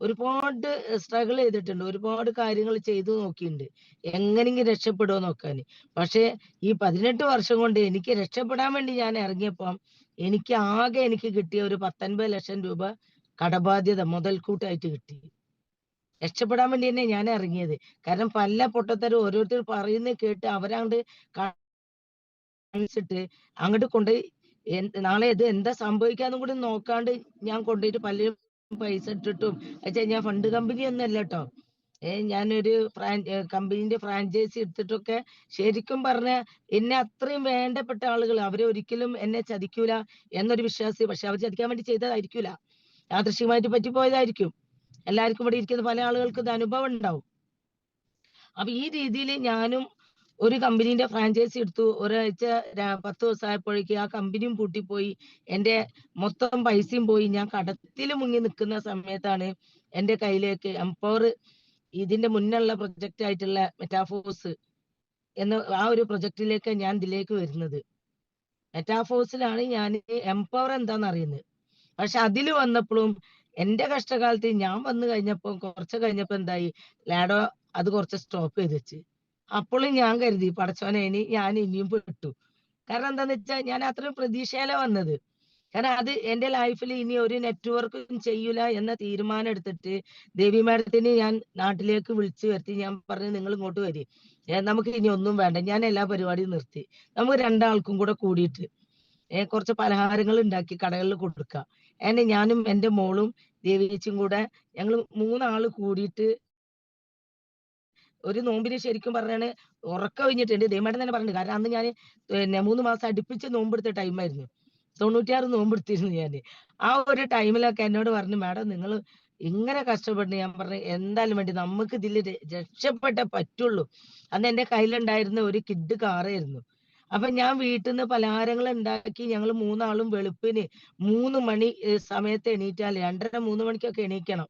ഒരുപാട് സ്ട്രഗിൾ ചെയ്തിട്ടുണ്ട്. ഒരുപാട് കാര്യങ്ങൾ ചെയ്തു നോക്കിയിട്ടുണ്ട്. എങ്ങനെങ്കിലും രക്ഷപ്പെടുമോ നോക്കാന്. പക്ഷേ ഈ 18 വർഷം കൊണ്ട് എനിക്ക് രക്ഷപ്പെടാൻ വേണ്ടി ഞാൻ ഇറങ്ങിയപ്പം എനിക്ക് കിട്ടിയ ഒരു 19 ലക്ഷം രൂപ കടബാധ്യത മുതൽക്കൂട്ടായിട്ട് കിട്ടി. രക്ഷപ്പെടാൻ വേണ്ടി തന്നെ ഞാൻ ഇറങ്ങിയത്. കാരണം പല പൊട്ടത്തരം ഓരോരുത്തർ പറയുന്നത് കേട്ട് അവരങ്ങോട്ട് കാണിച്ചിട്ട് അങ്ങോട്ട് കൊണ്ടുപോയി നാളെ ഇത് എന്താ സംഭവിക്കാന്നും കൂടി നോക്കാണ്ട് ഞാൻ കൊണ്ടുപോയിട്ട് പലരും പൈസ ഇട്ടിട്ടും ഞാൻ ഫണ്ട് കമ്പനി ഒന്നും അല്ല കേട്ടോ. ഞാനൊരു കമ്പനീന്റെ ഫ്രാഞ്ചൈസി എടുത്തിട്ടൊക്കെ ശരിക്കും പറഞ്ഞ എന്നെ അത്രയും വേണ്ടപ്പെട്ട ആളുകൾ അവരെ ഒരിക്കലും എന്നെ ചതിക്കൂല എന്നൊരു വിശ്വാസി. പക്ഷെ അവർ ചതിക്കാൻ വേണ്ടി ചെയ്തതായിരിക്കൂല, യാദൃശ്ചികമായിട്ട് പറ്റിപ്പോയതായിരിക്കും. എല്ലാവർക്കും ഇവിടെ ഇരിക്കുന്ന പല ആളുകൾക്ക് ഇത് അനുഭവം ഉണ്ടാവും. അപ്പൊ ഈ രീതിയിൽ ഞാനും ഒരു കമ്പനീന്റെ ഫ്രാഞ്ചൈസി എടുത്തു. ഒരാഴ്ച 10 ദിവസമായപ്പോഴേക്ക് ആ കമ്പനിയും പൂട്ടിപ്പോയി. എന്റെ മൊത്തം പൈസയും പോയി. ഞാൻ കടത്തിൽ മുങ്ങി നിൽക്കുന്ന സമയത്താണ് എന്റെ കയ്യിലേക്ക് എംപവർ ഇതിന്റെ മുന്നുള്ള പ്രൊജക്റ്റ് ആയിട്ടുള്ള മെറ്റാഫോഴ്സ് എന്ന ആ ഒരു പ്രൊജക്റ്റിലേക്ക് ഞാൻ ഇതിലേക്ക് വരുന്നത്. മെറ്റാഫോഴ്സിലാണ് ഞാൻ എംപവർ എന്താന്ന് അറിയുന്നത്. പക്ഷെ അതിൽ വന്നപ്പോഴും എന്റെ കഷ്ടകാലത്ത് ഞാൻ വന്നു കഴിഞ്ഞപ്പോ കുറച്ച് കഴിഞ്ഞപ്പോ എന്തായി, ലാഡോ അത് കുറച്ച് സ്റ്റോപ്പ് ചെയ്ത് വെച്ച്. അപ്പോഴും ഞാൻ കരുതി പടച്ചോനെ ഞാൻ ഇനിയും പെട്ടു. കാരണം എന്താന്ന് വെച്ചാൽ ഞാൻ അത്രയും പ്രതീക്ഷയില വന്നത്. കാരണം അത് എന്റെ ലൈഫിൽ ഇനി ഒരു നെറ്റ്വർക്കും ചെയ്യൂല എന്ന തീരുമാനം എടുത്തിട്ട് ദേവി മാഡത്തിന് ഞാൻ നാട്ടിലേക്ക് വിളിച്ചു വരുത്തി. ഞാൻ പറഞ്ഞു നിങ്ങൾ ഇങ്ങോട്ട് വരി, നമുക്ക് ഇനി ഒന്നും വേണ്ട, ഞാൻ എല്ലാ പരിപാടിയും നിർത്തി. നമുക്ക് രണ്ടാൾക്കും കൂടെ കൂടിയിട്ട് കുറച്ച് പലഹാരങ്ങൾ ഉണ്ടാക്കി കടകളിൽ കൊടുക്കുക. ഞാനും എന്റെ മോളും ദേവിയേച്ചിയും കൂടെ ഞങ്ങൾ 3 ആള് കൂടിയിട്ട് ഒരു നോമ്പിന് ശരിക്കും പറഞ്ഞാണ് ഉറക്കം കഴിഞ്ഞിട്ടുണ്ട്. ദേവമാടൻ തന്നെ പറഞ്ഞു. കാരണം അന്ന് ഞാൻ 3 മാസം അടുപ്പിച്ച് നോമ്പെടുത്ത ടൈമായിരുന്നു. 96 നോമ്പെടുത്തിരുന്നു ഞാൻ. ആ ഒരു ടൈമിലൊക്കെ എന്നോട് പറഞ്ഞു, മാഡം നിങ്ങൾ ഇങ്ങനെ കഷ്ടപ്പെട്ടു. ഞാൻ പറഞ്ഞു എന്തായാലും വേണ്ടി നമുക്ക് ഇതിൽ രക്ഷപ്പെട്ടേ പറ്റുള്ളൂ. അന്ന് എന്റെ കയ്യിലുണ്ടായിരുന്ന ഒരു കിഡ് കാറായിരുന്നു. അപ്പൊ ഞാൻ വീട്ടിൽ നിന്ന് പലഹാരങ്ങൾ ഉണ്ടാക്കി ഞങ്ങൾ 3 ആളും വെളുപ്പിന് 3 മണി സമയത്ത് എണീറ്റാൽ 2:30 3 മണിക്കൊക്കെ എണീക്കണം.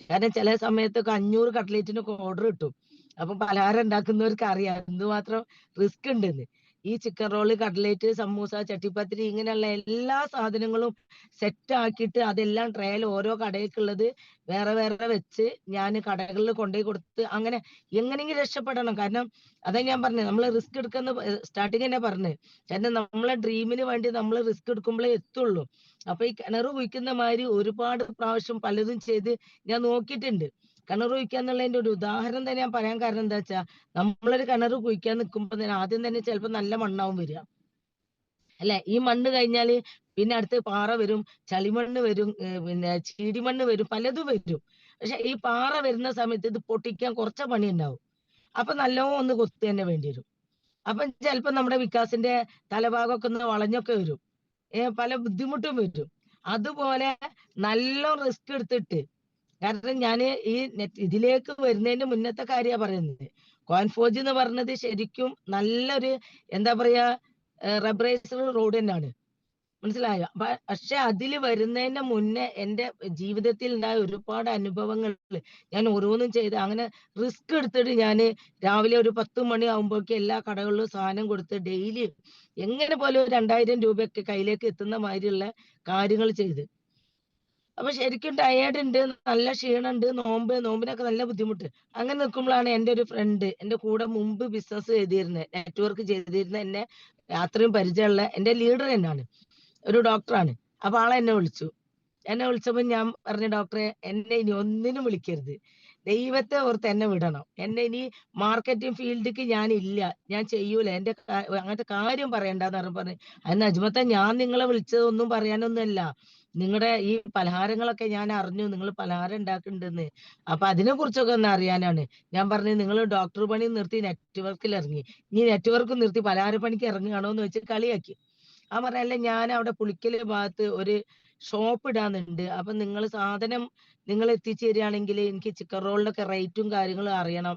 കാരണം ചില സമയത്തൊക്കെ 500 കട്ട്ലേറ്റിനൊക്കെ ഓർഡർ കിട്ടും. അപ്പൊ പലഹാരം ഉണ്ടാക്കുന്നവർക്ക് അറിയാം എന്തുമാത്രം റിസ്ക് ഉണ്ടെന്ന്. ഈ chicken roll, cutlet, samosa, chattipathiri ഇങ്ങനെയുള്ള എല്ലാ സാധനങ്ങളും സെറ്റ് ആക്കിയിട്ട് അതെല്ലാം ട്രയൽ ഓരോ കടയ്ക്കുള്ളത് വേറെ വേറെ വെച്ച് ഞാൻ കടകളിൽ കൊണ്ടുപോയി കൊടുത്ത് അങ്ങനെ എങ്ങനെയെങ്കിലും രക്ഷപ്പെടണം. കാരണം അതാ ഞാൻ പറഞ്ഞത്, നമ്മൾ റിസ്ക് എടുക്കുന്ന സ്റ്റാർട്ടിങ് തന്നെ പറഞ്ഞത്. കാരണം നമ്മളെ ഡ്രീമിന് വേണ്ടി നമ്മൾ റിസ്ക് എടുക്കുമ്പോഴേ എത്തുള്ളൂ. അപ്പൊ ഈ കിണർ കുഴിക്കുന്ന മാതിരി ഒരുപാട് പ്രാവശ്യം പലതും ചെയ്ത് ഞാൻ നോക്കിയിട്ടുണ്ട്. കിണർ കുഴിക്കുക എന്നുള്ളതിന്റെ ഒരു ഉദാഹരണം തന്നെ ഞാൻ പറയാൻ കാരണം എന്താ വെച്ചാൽ, നമ്മളൊരു കിണർ കുഴിക്കാൻ നിൽക്കുമ്പോ തന്നെ ആദ്യം തന്നെ ചിലപ്പോൾ നല്ല മണ്ണാവും വരിക അല്ലെ. ഈ മണ്ണ് കഴിഞ്ഞാല് പിന്നെ അടുത്ത് പാറ വരും, ചളിമണ്ണ് വരും, പിന്നെ ചീടിമണ്ണ് വരും, പലതും വരും. പക്ഷെ ഈ പാറ വരുന്ന സമയത്ത് ഇത് പൊട്ടിക്കാൻ കുറച്ച് പണി ഉണ്ടാവും. അപ്പൊ നല്ലോണം ഒന്ന് കൊത്തു തന്നെ വേണ്ടി വരും. അപ്പൊ ചിലപ്പോ നമ്മുടെ വികാസിന്റെ തലഭാഗമൊക്കെ ഒന്ന് വളഞ്ഞൊക്കെ വരും, പല ബുദ്ധിമുട്ടും വരും. അതുപോലെ നല്ല റിസ്ക് എടുത്തിട്ട്, കാരണം ഞാൻ ഈ ഇതിലേക്ക് വരുന്നതിന്റെ മുന്നത്തെ കാര്യമാണ് പറയുന്നത്. കോൻഫോജ് എന്ന് പറഞ്ഞത് ശരിക്കും നല്ലൊരു എന്താ പറയാ റബ്ബറൈസ്ഡ് റോഡ് തന്നെയാണ്, മനസ്സിലായോ. പക്ഷെ അതിൽ വരുന്നതിന്റെ മുന്നേ എന്റെ ജീവിതത്തിൽ ഉണ്ടായ ഒരുപാട് അനുഭവങ്ങൾ ഞാൻ ഓരോന്നും ചെയ്ത് അങ്ങനെ റിസ്ക് എടുത്തിട്ട് ഞാൻ രാവിലെ ഒരു 10 മണി ആകുമ്പോഴേക്കും എല്ലാ കടകളിലും സാധനം കൊടുത്ത് ഡെയിലി എങ്ങനെ പോലെ 2000 രൂപയൊക്കെ കയ്യിലേക്ക് എത്തുന്ന മാതിരിയുള്ള കാര്യങ്ങൾ ചെയ്ത്. അപ്പൊ ശരിക്കും ടയേർഡ് ഉണ്ട്, നല്ല ക്ഷീണുണ്ട്, നോമ്പിനൊക്കെ നല്ല ബുദ്ധിമുട്ട്. അങ്ങനെ നിൽക്കുമ്പോഴാണ് എന്റെ ഒരു ഫ്രണ്ട്, എന്റെ കൂടെ മുമ്പ് ബിസിനസ് ചെയ്തിരുന്നത്, നെറ്റ്വർക്ക് ചെയ്തിരുന്ന, എന്നെ അത്രയും പരിചയമുള്ള എന്റെ ലീഡർ തന്നെയാണ്, ഒരു ഡോക്ടറാണ്. അപ്പൊ ആളെ എന്നെ വിളിച്ചപ്പോ ഞാൻ പറഞ്ഞു, ഡോക്ടറെ എന്നെ ഇനി ഒന്നിനും വിളിക്കരുത്, ദൈവത്തെ ഓർത്ത് എന്നെ വിടണം. എന്നെ ഇനി മാർക്കറ്റിംഗ് ഫീൽഡിക്ക് ഞാനില്ല, ഞാൻ ചെയ്യൂല, എന്റെ അങ്ങനത്തെ കാര്യം പറയണ്ടെന്ന് പറഞ്ഞു. അതിന് അജ്മത്തെ ഞാൻ നിങ്ങളെ വിളിച്ചതൊന്നും പറയാനൊന്നുമല്ല, നിങ്ങളുടെ ഈ പലഹാരങ്ങളൊക്കെ ഞാൻ അറിഞ്ഞു, നിങ്ങൾ പലഹാരം ഉണ്ടാക്കുന്നുണ്ടെന്ന്. അപ്പൊ അതിനെ കുറിച്ചൊക്കെ ഒന്ന് അറിയാനാണ്. ഞാൻ പറഞ്ഞു നിങ്ങൾ ഡോക്ടർ പണി നിർത്തി നെറ്റ്വർക്കിൽ ഇറങ്ങി, ഇനി നെറ്റ്വർക്ക് നിർത്തി പലഹാര പണിക്ക് ഇറങ്ങുകയാണോ എന്ന് വെച്ച് കളിയാക്കി. ആ പറഞ്ഞല്ലേ, ഞാൻ അവിടെ പുളിക്കല് ഭാഗത്ത് ഒരു ഷോപ്പ് ഇടാന്നുണ്ട്. അപ്പൊ നിങ്ങൾ സാധനം നിങ്ങൾ എത്തിച്ചു തരികയാണെങ്കിൽ എനിക്ക് ചിക്കൻ റോളിന്റെ ഒക്കെ റേറ്റും കാര്യങ്ങളും അറിയണം.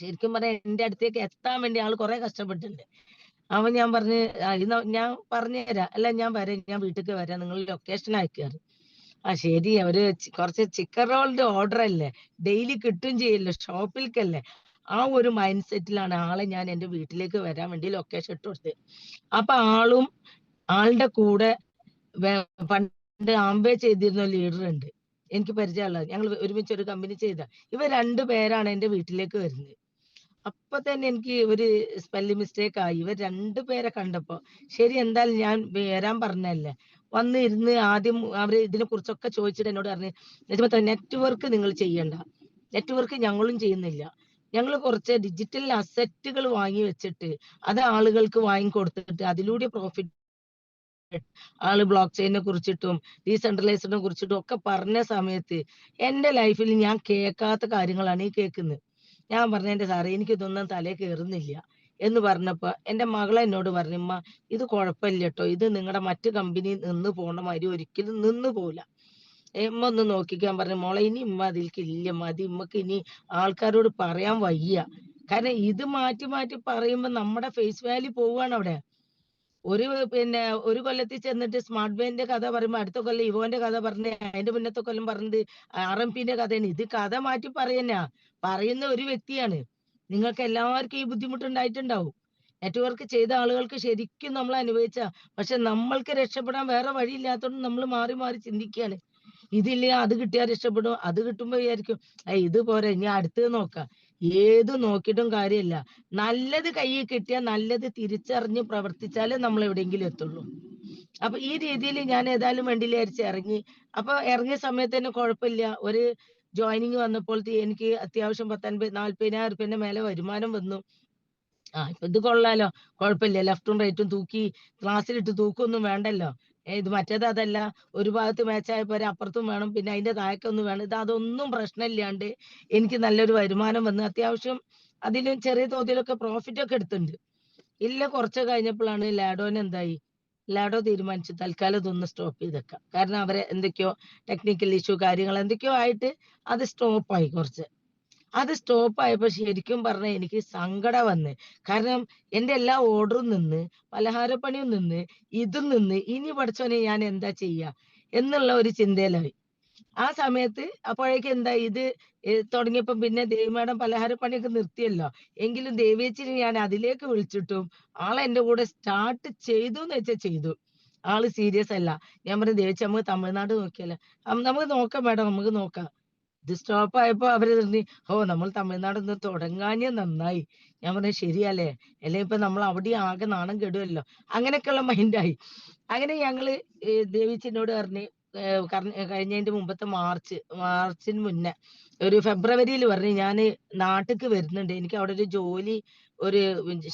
ശരിക്കും പറയാം എന്റെ അടുത്തേക്ക് എത്താൻ വേണ്ടി ആള് കുറെ കഷ്ടപ്പെട്ടിട്ടുണ്ട്. അവൻ ഞാൻ പറഞ്ഞ് ഞാൻ പറഞ്ഞു തരാം, അല്ല ഞാൻ വരാം, ഞാൻ വീട്ടിലേക്ക് വരാം, നിങ്ങൾ ലൊക്കേഷൻ അയക്കാറ്. ആ ശരി, കുറച്ച് ചിക്കൻ റോളിന്റെ ഓർഡർ അല്ലേ, ഡെയിലി കിട്ടും ചെയ്യല്ലോ, ഷോപ്പിലേക്കല്ലേ. ആ ഒരു മൈൻഡ് സെറ്റിലാണ് ആളെ ഞാൻ എന്റെ വീട്ടിലേക്ക് വരാൻ വേണ്ടി ലൊക്കേഷൻ ഇട്ട് കൊടുത്തത്. അപ്പൊ ആളുടെ കൂടെ പണ്ട് ആംബേ ചെയ്തിരുന്ന ലീഡർ ഉണ്ട്. എനിക്ക് പരിചയമുള്ളത്. ഞങ്ങൾ ഒരുമിച്ച് ഒരു കമ്പനി ചെയ്ത. ഇവർ 2 പേരാണ് എന്റെ വീട്ടിലേക്ക് വരുന്നത്. അപ്പൊ തന്നെ എനിക്ക് ഒരു സ്പെല്ലിംഗ് മിസ്റ്റേക്ക് ആയി. ഇവർ 2 പേരെ കണ്ടപ്പോ, ശരി എന്തായാലും ഞാൻ വരാൻ പറഞ്ഞതല്ലേ. വന്ന് ഇരുന്ന് ആദ്യം അവര് ഇതിനെക്കുറിച്ചൊക്കെ ചോദിച്ചിട്ട് എന്നോട് പറഞ്ഞ്, "നജ്മത്ത നെറ്റ്‌വർക്ക് നിങ്ങൾ ചെയ്യണ്ട. നെറ്റ്‌വർക്ക് ഞങ്ങളും ചെയ്യുന്നില്ല. ഞങ്ങള് കുറച്ച് ഡിജിറ്റൽ അസറ്റുകൾ വാങ്ങി വെച്ചിട്ട്, അത് ആളുകൾക്ക് വാങ്ങിക്കൊടുത്തിട്ട് അതിലൂടെ പ്രോഫിറ്റ്." ആള് ബ്ലോക്ക് ചെയിനെ കുറിച്ചിട്ടും ഡീസെൻട്രലൈസ്ഡിനെ കുറിച്ചിട്ടും ഒക്കെ പറഞ്ഞ സമയത്ത് എന്റെ ലൈഫിൽ ഞാൻ കേൾക്കാത്ത കാര്യങ്ങളാണ് ഈ കേൾക്കുന്നത്. ഞാൻ പറഞ്ഞു, "എന്റെ സാറേ എനിക്കിതൊന്നും തലേ കേറുന്നില്ല" എന്ന് പറഞ്ഞപ്പോ എന്റെ മകൾ എന്നോട് പറഞ്ഞു, "ഉമ്മ ഇത് കുഴപ്പമില്ല ട്ടോ. ഇത് നിങ്ങളുടെ മറ്റു കമ്പനി നിന്ന് പോണ മാതിരി ഒരിക്കലും നിന്ന് പോവില്ല. ഉമ്മ ഒന്ന് നോക്കിക്കാൻ" പറഞ്ഞു. "മോളെ ഇനി ഉമ്മ അതിൽക്ക് ഇല്ല. മതി. ഉമ്മക്ക് ഇനി ആൾക്കാരോട് പറയാൻ വയ്യ." കാരണം ഇത് മാറ്റി മാറ്റി പറയുമ്പോ നമ്മുടെ ഫേസ് വാല്യൂ പോവാണ് അവിടെ. ഒരു പിന്നെ ഒരു കൊല്ലത്തിൽ ചെന്നിട്ട് സ്മാർട്ട് ബാൻഡിന്റെ കഥ പറയുമ്പോ അടുത്ത കൊല്ലം ഇവോന്റെ കഥ പറഞ്ഞ് അതിന്റെ മുന്നത്തെ കൊല്ലം പറഞ്ഞത് ആർഎംപിന്റെ കഥയാണ്. ഇത് കഥ മാറ്റി പറയുന്ന പറയുന്ന ഒരു വ്യക്തിയാണ്. നിങ്ങൾക്ക് എല്ലാവർക്കും ഈ ബുദ്ധിമുട്ടുണ്ടായിട്ടുണ്ടാവും. നെറ്റ്‌വർക്ക് ചെയ്ത ആളുകൾക്ക് ശരിക്കും നമ്മൾ അനുഭവിച്ച, പക്ഷെ നമ്മൾക്ക് രക്ഷപ്പെടാൻ വേറെ വഴിയില്ലാത്തോണ്ട് നമ്മൾ മാറി മാറി ചിന്തിക്കുകയാണ്. ഇതില്ല അത് കിട്ടിയാൽ രക്ഷപ്പെടും. അത് കിട്ടുമ്പോ വിചാരിക്കും, ഇത് പോരെ ഇനി അടുത്തത് നോക്കാം. ഏത് നോക്കിയിട്ടും കാര്യമില്ല. നല്ലത് കയ്യിൽ കിട്ടിയാൽ നല്ലത് തിരിച്ചറിഞ്ഞ് പ്രവർത്തിച്ചാലേ നമ്മൾ എവിടെയെങ്കിലും എത്തുള്ളൂ. അപ്പൊ ഈ രീതിയിൽ ഞാൻ ഏതായാലും വേണ്ടില്ല വിചാരിച്ച് ഇറങ്ങി. അപ്പൊ ഇറങ്ങിയ സമയത്ത് തന്നെ കുഴപ്പമില്ല. ഒരു ജോയിനിങ് വന്നപ്പോൾ എനിക്ക് അത്യാവശ്യം 10, 50, 40,000 മേലെ വരുമാനം വന്നു. ഇപ്പൊ ഇത് കൊള്ളാലോ. കുഴപ്പമില്ല. ലെഫ്റ്റും റൈറ്റും തൂക്കി ക്ലാസ്സിലിട്ട് തൂക്കൊന്നും വേണ്ടല്ലോ. ഇത് മറ്റേത് അതല്ല. ഒരു ഭാഗത്ത് മാച്ചായ പോരെ അപ്പുറത്തും വേണം. പിന്നെ അതിന്റെ താഴേക്കൊന്നും വേണം. ഇത് അതൊന്നും പ്രശ്നമില്ലാണ്ട് എനിക്ക് നല്ലൊരു വരുമാനം വന്ന് അത്യാവശ്യം അതിലും ചെറിയ തോതിലൊക്കെ പ്രോഫിറ്റ് ഒക്കെ എടുത്തിട്ടുണ്ട്. ഇല്ല കുറച്ച് കഴിഞ്ഞപ്പോഴാണ് ലാഡോന് എന്തായി, ലാഡോ തീരുമാനിച്ചു തൽക്കാലം ഇതൊന്ന് സ്റ്റോപ്പ് ചെയ്തേക്കാം. കാരണം അവരെ എന്തൊക്കെയോ ടെക്നിക്കൽ ഇഷ്യൂ കാര്യങ്ങൾ എന്തൊക്കെയോ ആയിട്ട് അത് സ്റ്റോപ്പായി കുറച്ച്. അത് സ്റ്റോപ്പായപ്പോ ശരിക്കും പറഞ്ഞാ എനിക്ക് സങ്കടം വന്ന്. കാരണം എന്റെ എല്ലാ ഓർഡറും നിന്ന്, പലഹാരപ്പണിയും നിന്ന്, ഇതും നിന്ന്, ഇനി പടച്ചോനെ ഞാൻ എന്താ ചെയ്യാ? എന്നുള്ള ഒരു ചിന്തയിലായി. ആ സമയത്ത് അപ്പോഴേക്കും എന്തായി ഇത് തുടങ്ങിയപ്പോ പിന്നെ ദേവി മാഡം പലഹാരപ്പണിയൊക്കെ നിർത്തിയല്ലോ. എങ്കിലും ദേവേച്ചിനെ ഞാൻ അതിലേക്ക് വിളിച്ചിട്ടും ആള് എന്റെ കൂടെ സ്റ്റാർട്ട് ചെയ്തുന്ന് വെച്ചാ ചെയ്തു. ആള് സീരിയസ് അല്ല. ഞാൻ പറഞ്ഞു, "ദേവേച്ചി നമുക്ക് തമിഴ്നാട് നോക്കിയാലോ?" നമുക്ക് നോക്കാം മാഡം നമുക്ക് നോക്കാം." ഇത് സ്റ്റോപ്പ് ആയപ്പോ അവര് പറഞ്ഞു, നമ്മൾ തമിഴ്നാടൊന്ന് തുടങ്ങാഞ്ഞ നന്നായി." ഞാൻ പറഞ്ഞു, "ശരിയല്ലേ? അല്ലേ ഇപ്പൊ നമ്മൾ അവിടെ ആകെ നാണം കെടുവല്ലോ." അങ്ങനെയൊക്കെയുള്ള മൈൻഡായി. അങ്ങനെ ഞങ്ങള് ദേവീച്ചിന്നോട് പറഞ്ഞ് കഴിഞ്ഞതിന്റെ മുമ്പത്തെ മാർച്ചിന് മുന്നേ ഒരു ഫെബ്രുവരിയിൽ പറഞ്ഞ്, "ഞാന് നാട്ടിക്ക് വരുന്നുണ്ട്. എനിക്ക് അവിടെ ഒരു ജോലി ഒരു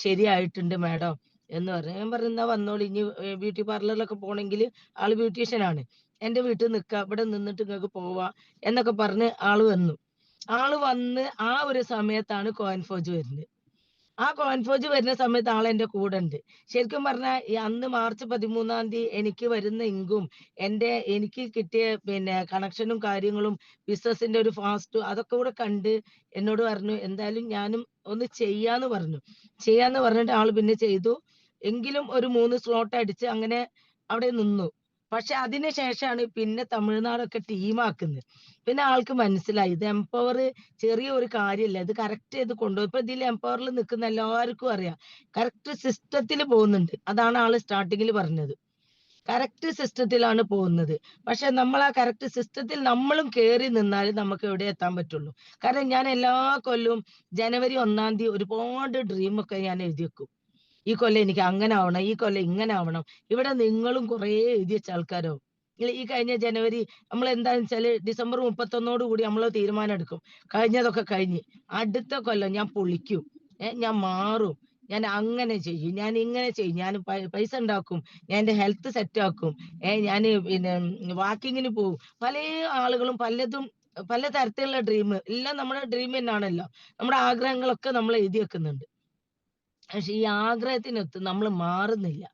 ശരിയായിട്ടുണ്ട് മാഡം" എന്ന് പറഞ്ഞു. ഞാൻ പറഞ്ഞു, "എന്നാ വന്നോളി. ഇനി ബ്യൂട്ടി പാർലറിലൊക്കെ പോണെങ്കില് ആള് ബ്യൂട്ടീഷ്യനാണ്. എന്റെ വീട്ടിൽ നിക്കാ. ഇവിടെ നിന്നിട്ട് ഇങ്ങക്ക് പോവാ" എന്നൊക്കെ പറഞ്ഞ് ആള് വന്നു. ആള് വന്ന് ആ ഒരു സമയത്താണ് കോയിൻഫോജ് വരുന്നത്. ആ കോയിൻഫോജ് വരുന്ന സമയത്ത് ആള് എന്റെ കൂടെണ്ട്. ശരിക്കും പറഞ്ഞാ ഈ അന്ന് മാർച്ച് 13-ാം തീയതി എനിക്ക് വരുന്ന ഇൻകും എനിക്ക് കിട്ടിയ പിന്നെ കണക്ഷനും കാര്യങ്ങളും ബിസിനസിന്റെ ഒരു ഫാസ്റ്റും അതൊക്കെ കൂടെ കണ്ട് എന്നോട് പറഞ്ഞു, "എന്തായാലും ഞാനും ഒന്ന് ചെയ്യാന്ന്" പറഞ്ഞു. ചെയ്യാന്ന് പറഞ്ഞിട്ട് ആള് പിന്നെ ചെയ്തു. എങ്കിലും ഒരു 3 സ്ലോട്ട് അടിച്ച് അങ്ങനെ അവിടെ നിന്നു. പക്ഷെ അതിന് ശേഷാണ് പിന്നെ തമിഴ്നാടൊക്കെ ടീമാക്കുന്നത്. പിന്നെ ആൾക്ക് മനസ്സിലായി ഇത് എംപവർ ചെറിയ ഒരു കാര്യല്ല. ഇത് കറക്റ്റ് ചെയ്ത് കൊണ്ടുപോകും. ഇപ്പൊ ഇതിൽ എംപവറിൽ നിൽക്കുന്ന എല്ലാവർക്കും അറിയാം. കറക്റ്റ് സിസ്റ്റത്തിൽ പോകുന്നുണ്ട്. അതാണ് ആള് സ്റ്റാർട്ടിങ്ങിൽ പറഞ്ഞത്. കറക്റ്റ് സിസ്റ്റത്തിലാണ് പോകുന്നത്. പക്ഷെ നമ്മൾ ആ കറക്റ്റ് സിസ്റ്റത്തിൽ നമ്മളും കേറി നിന്നാലേ നമുക്ക് എവിടെ എത്താൻ പറ്റുള്ളൂ. കാരണം ഞാൻ എല്ലാ കൊല്ലവും ജനുവരി 1-ാം തീയതി ഒരുപാട് ഡ്രീമൊക്കെ ഞാൻ എഴുതി വെക്കും. ഈ കൊല്ലം എനിക്ക് അങ്ങനെ ആവണം, ഈ കൊല്ലം ഇങ്ങനെ ആവണം. ഇവിടെ നിങ്ങളും കുറേ എഴുതി വെച്ച ആൾക്കാരാവും. ഈ കഴിഞ്ഞ ജനുവരി നമ്മൾ എന്താന്ന് വെച്ചാല് ഡിസംബർ 31 കൂടി നമ്മൾ തീരുമാനം എടുക്കും. കഴിഞ്ഞതൊക്കെ കഴിഞ്ഞ്. അടുത്ത കൊല്ലം ഞാൻ പൊളിക്കും. ഞാൻ മാറും. ഞാൻ അങ്ങനെ ചെയ്യും. ഞാൻ ഇങ്ങനെ ചെയ്യും. ഞാൻ പൈസ ഉണ്ടാക്കും. ഞാൻ എന്റെ ഹെൽത്ത് സെറ്റ് ആക്കും. ഞാന് പിന്നെ വാക്കിങ്ങിന് പോവും. പലേ ആളുകളും പലതും പല തരത്തിലുള്ള ഡ്രീം എല്ലാം നമ്മുടെ ഡ്രീം തന്നെയാണല്ലോ. നമ്മുടെ ആഗ്രഹങ്ങളൊക്കെ നമ്മൾ എഴുതി വെക്കുന്നുണ്ട്. പക്ഷെ ഈ ആഗ്രഹത്തിനൊത്ത് നമ്മൾ മാറുന്നില്ല.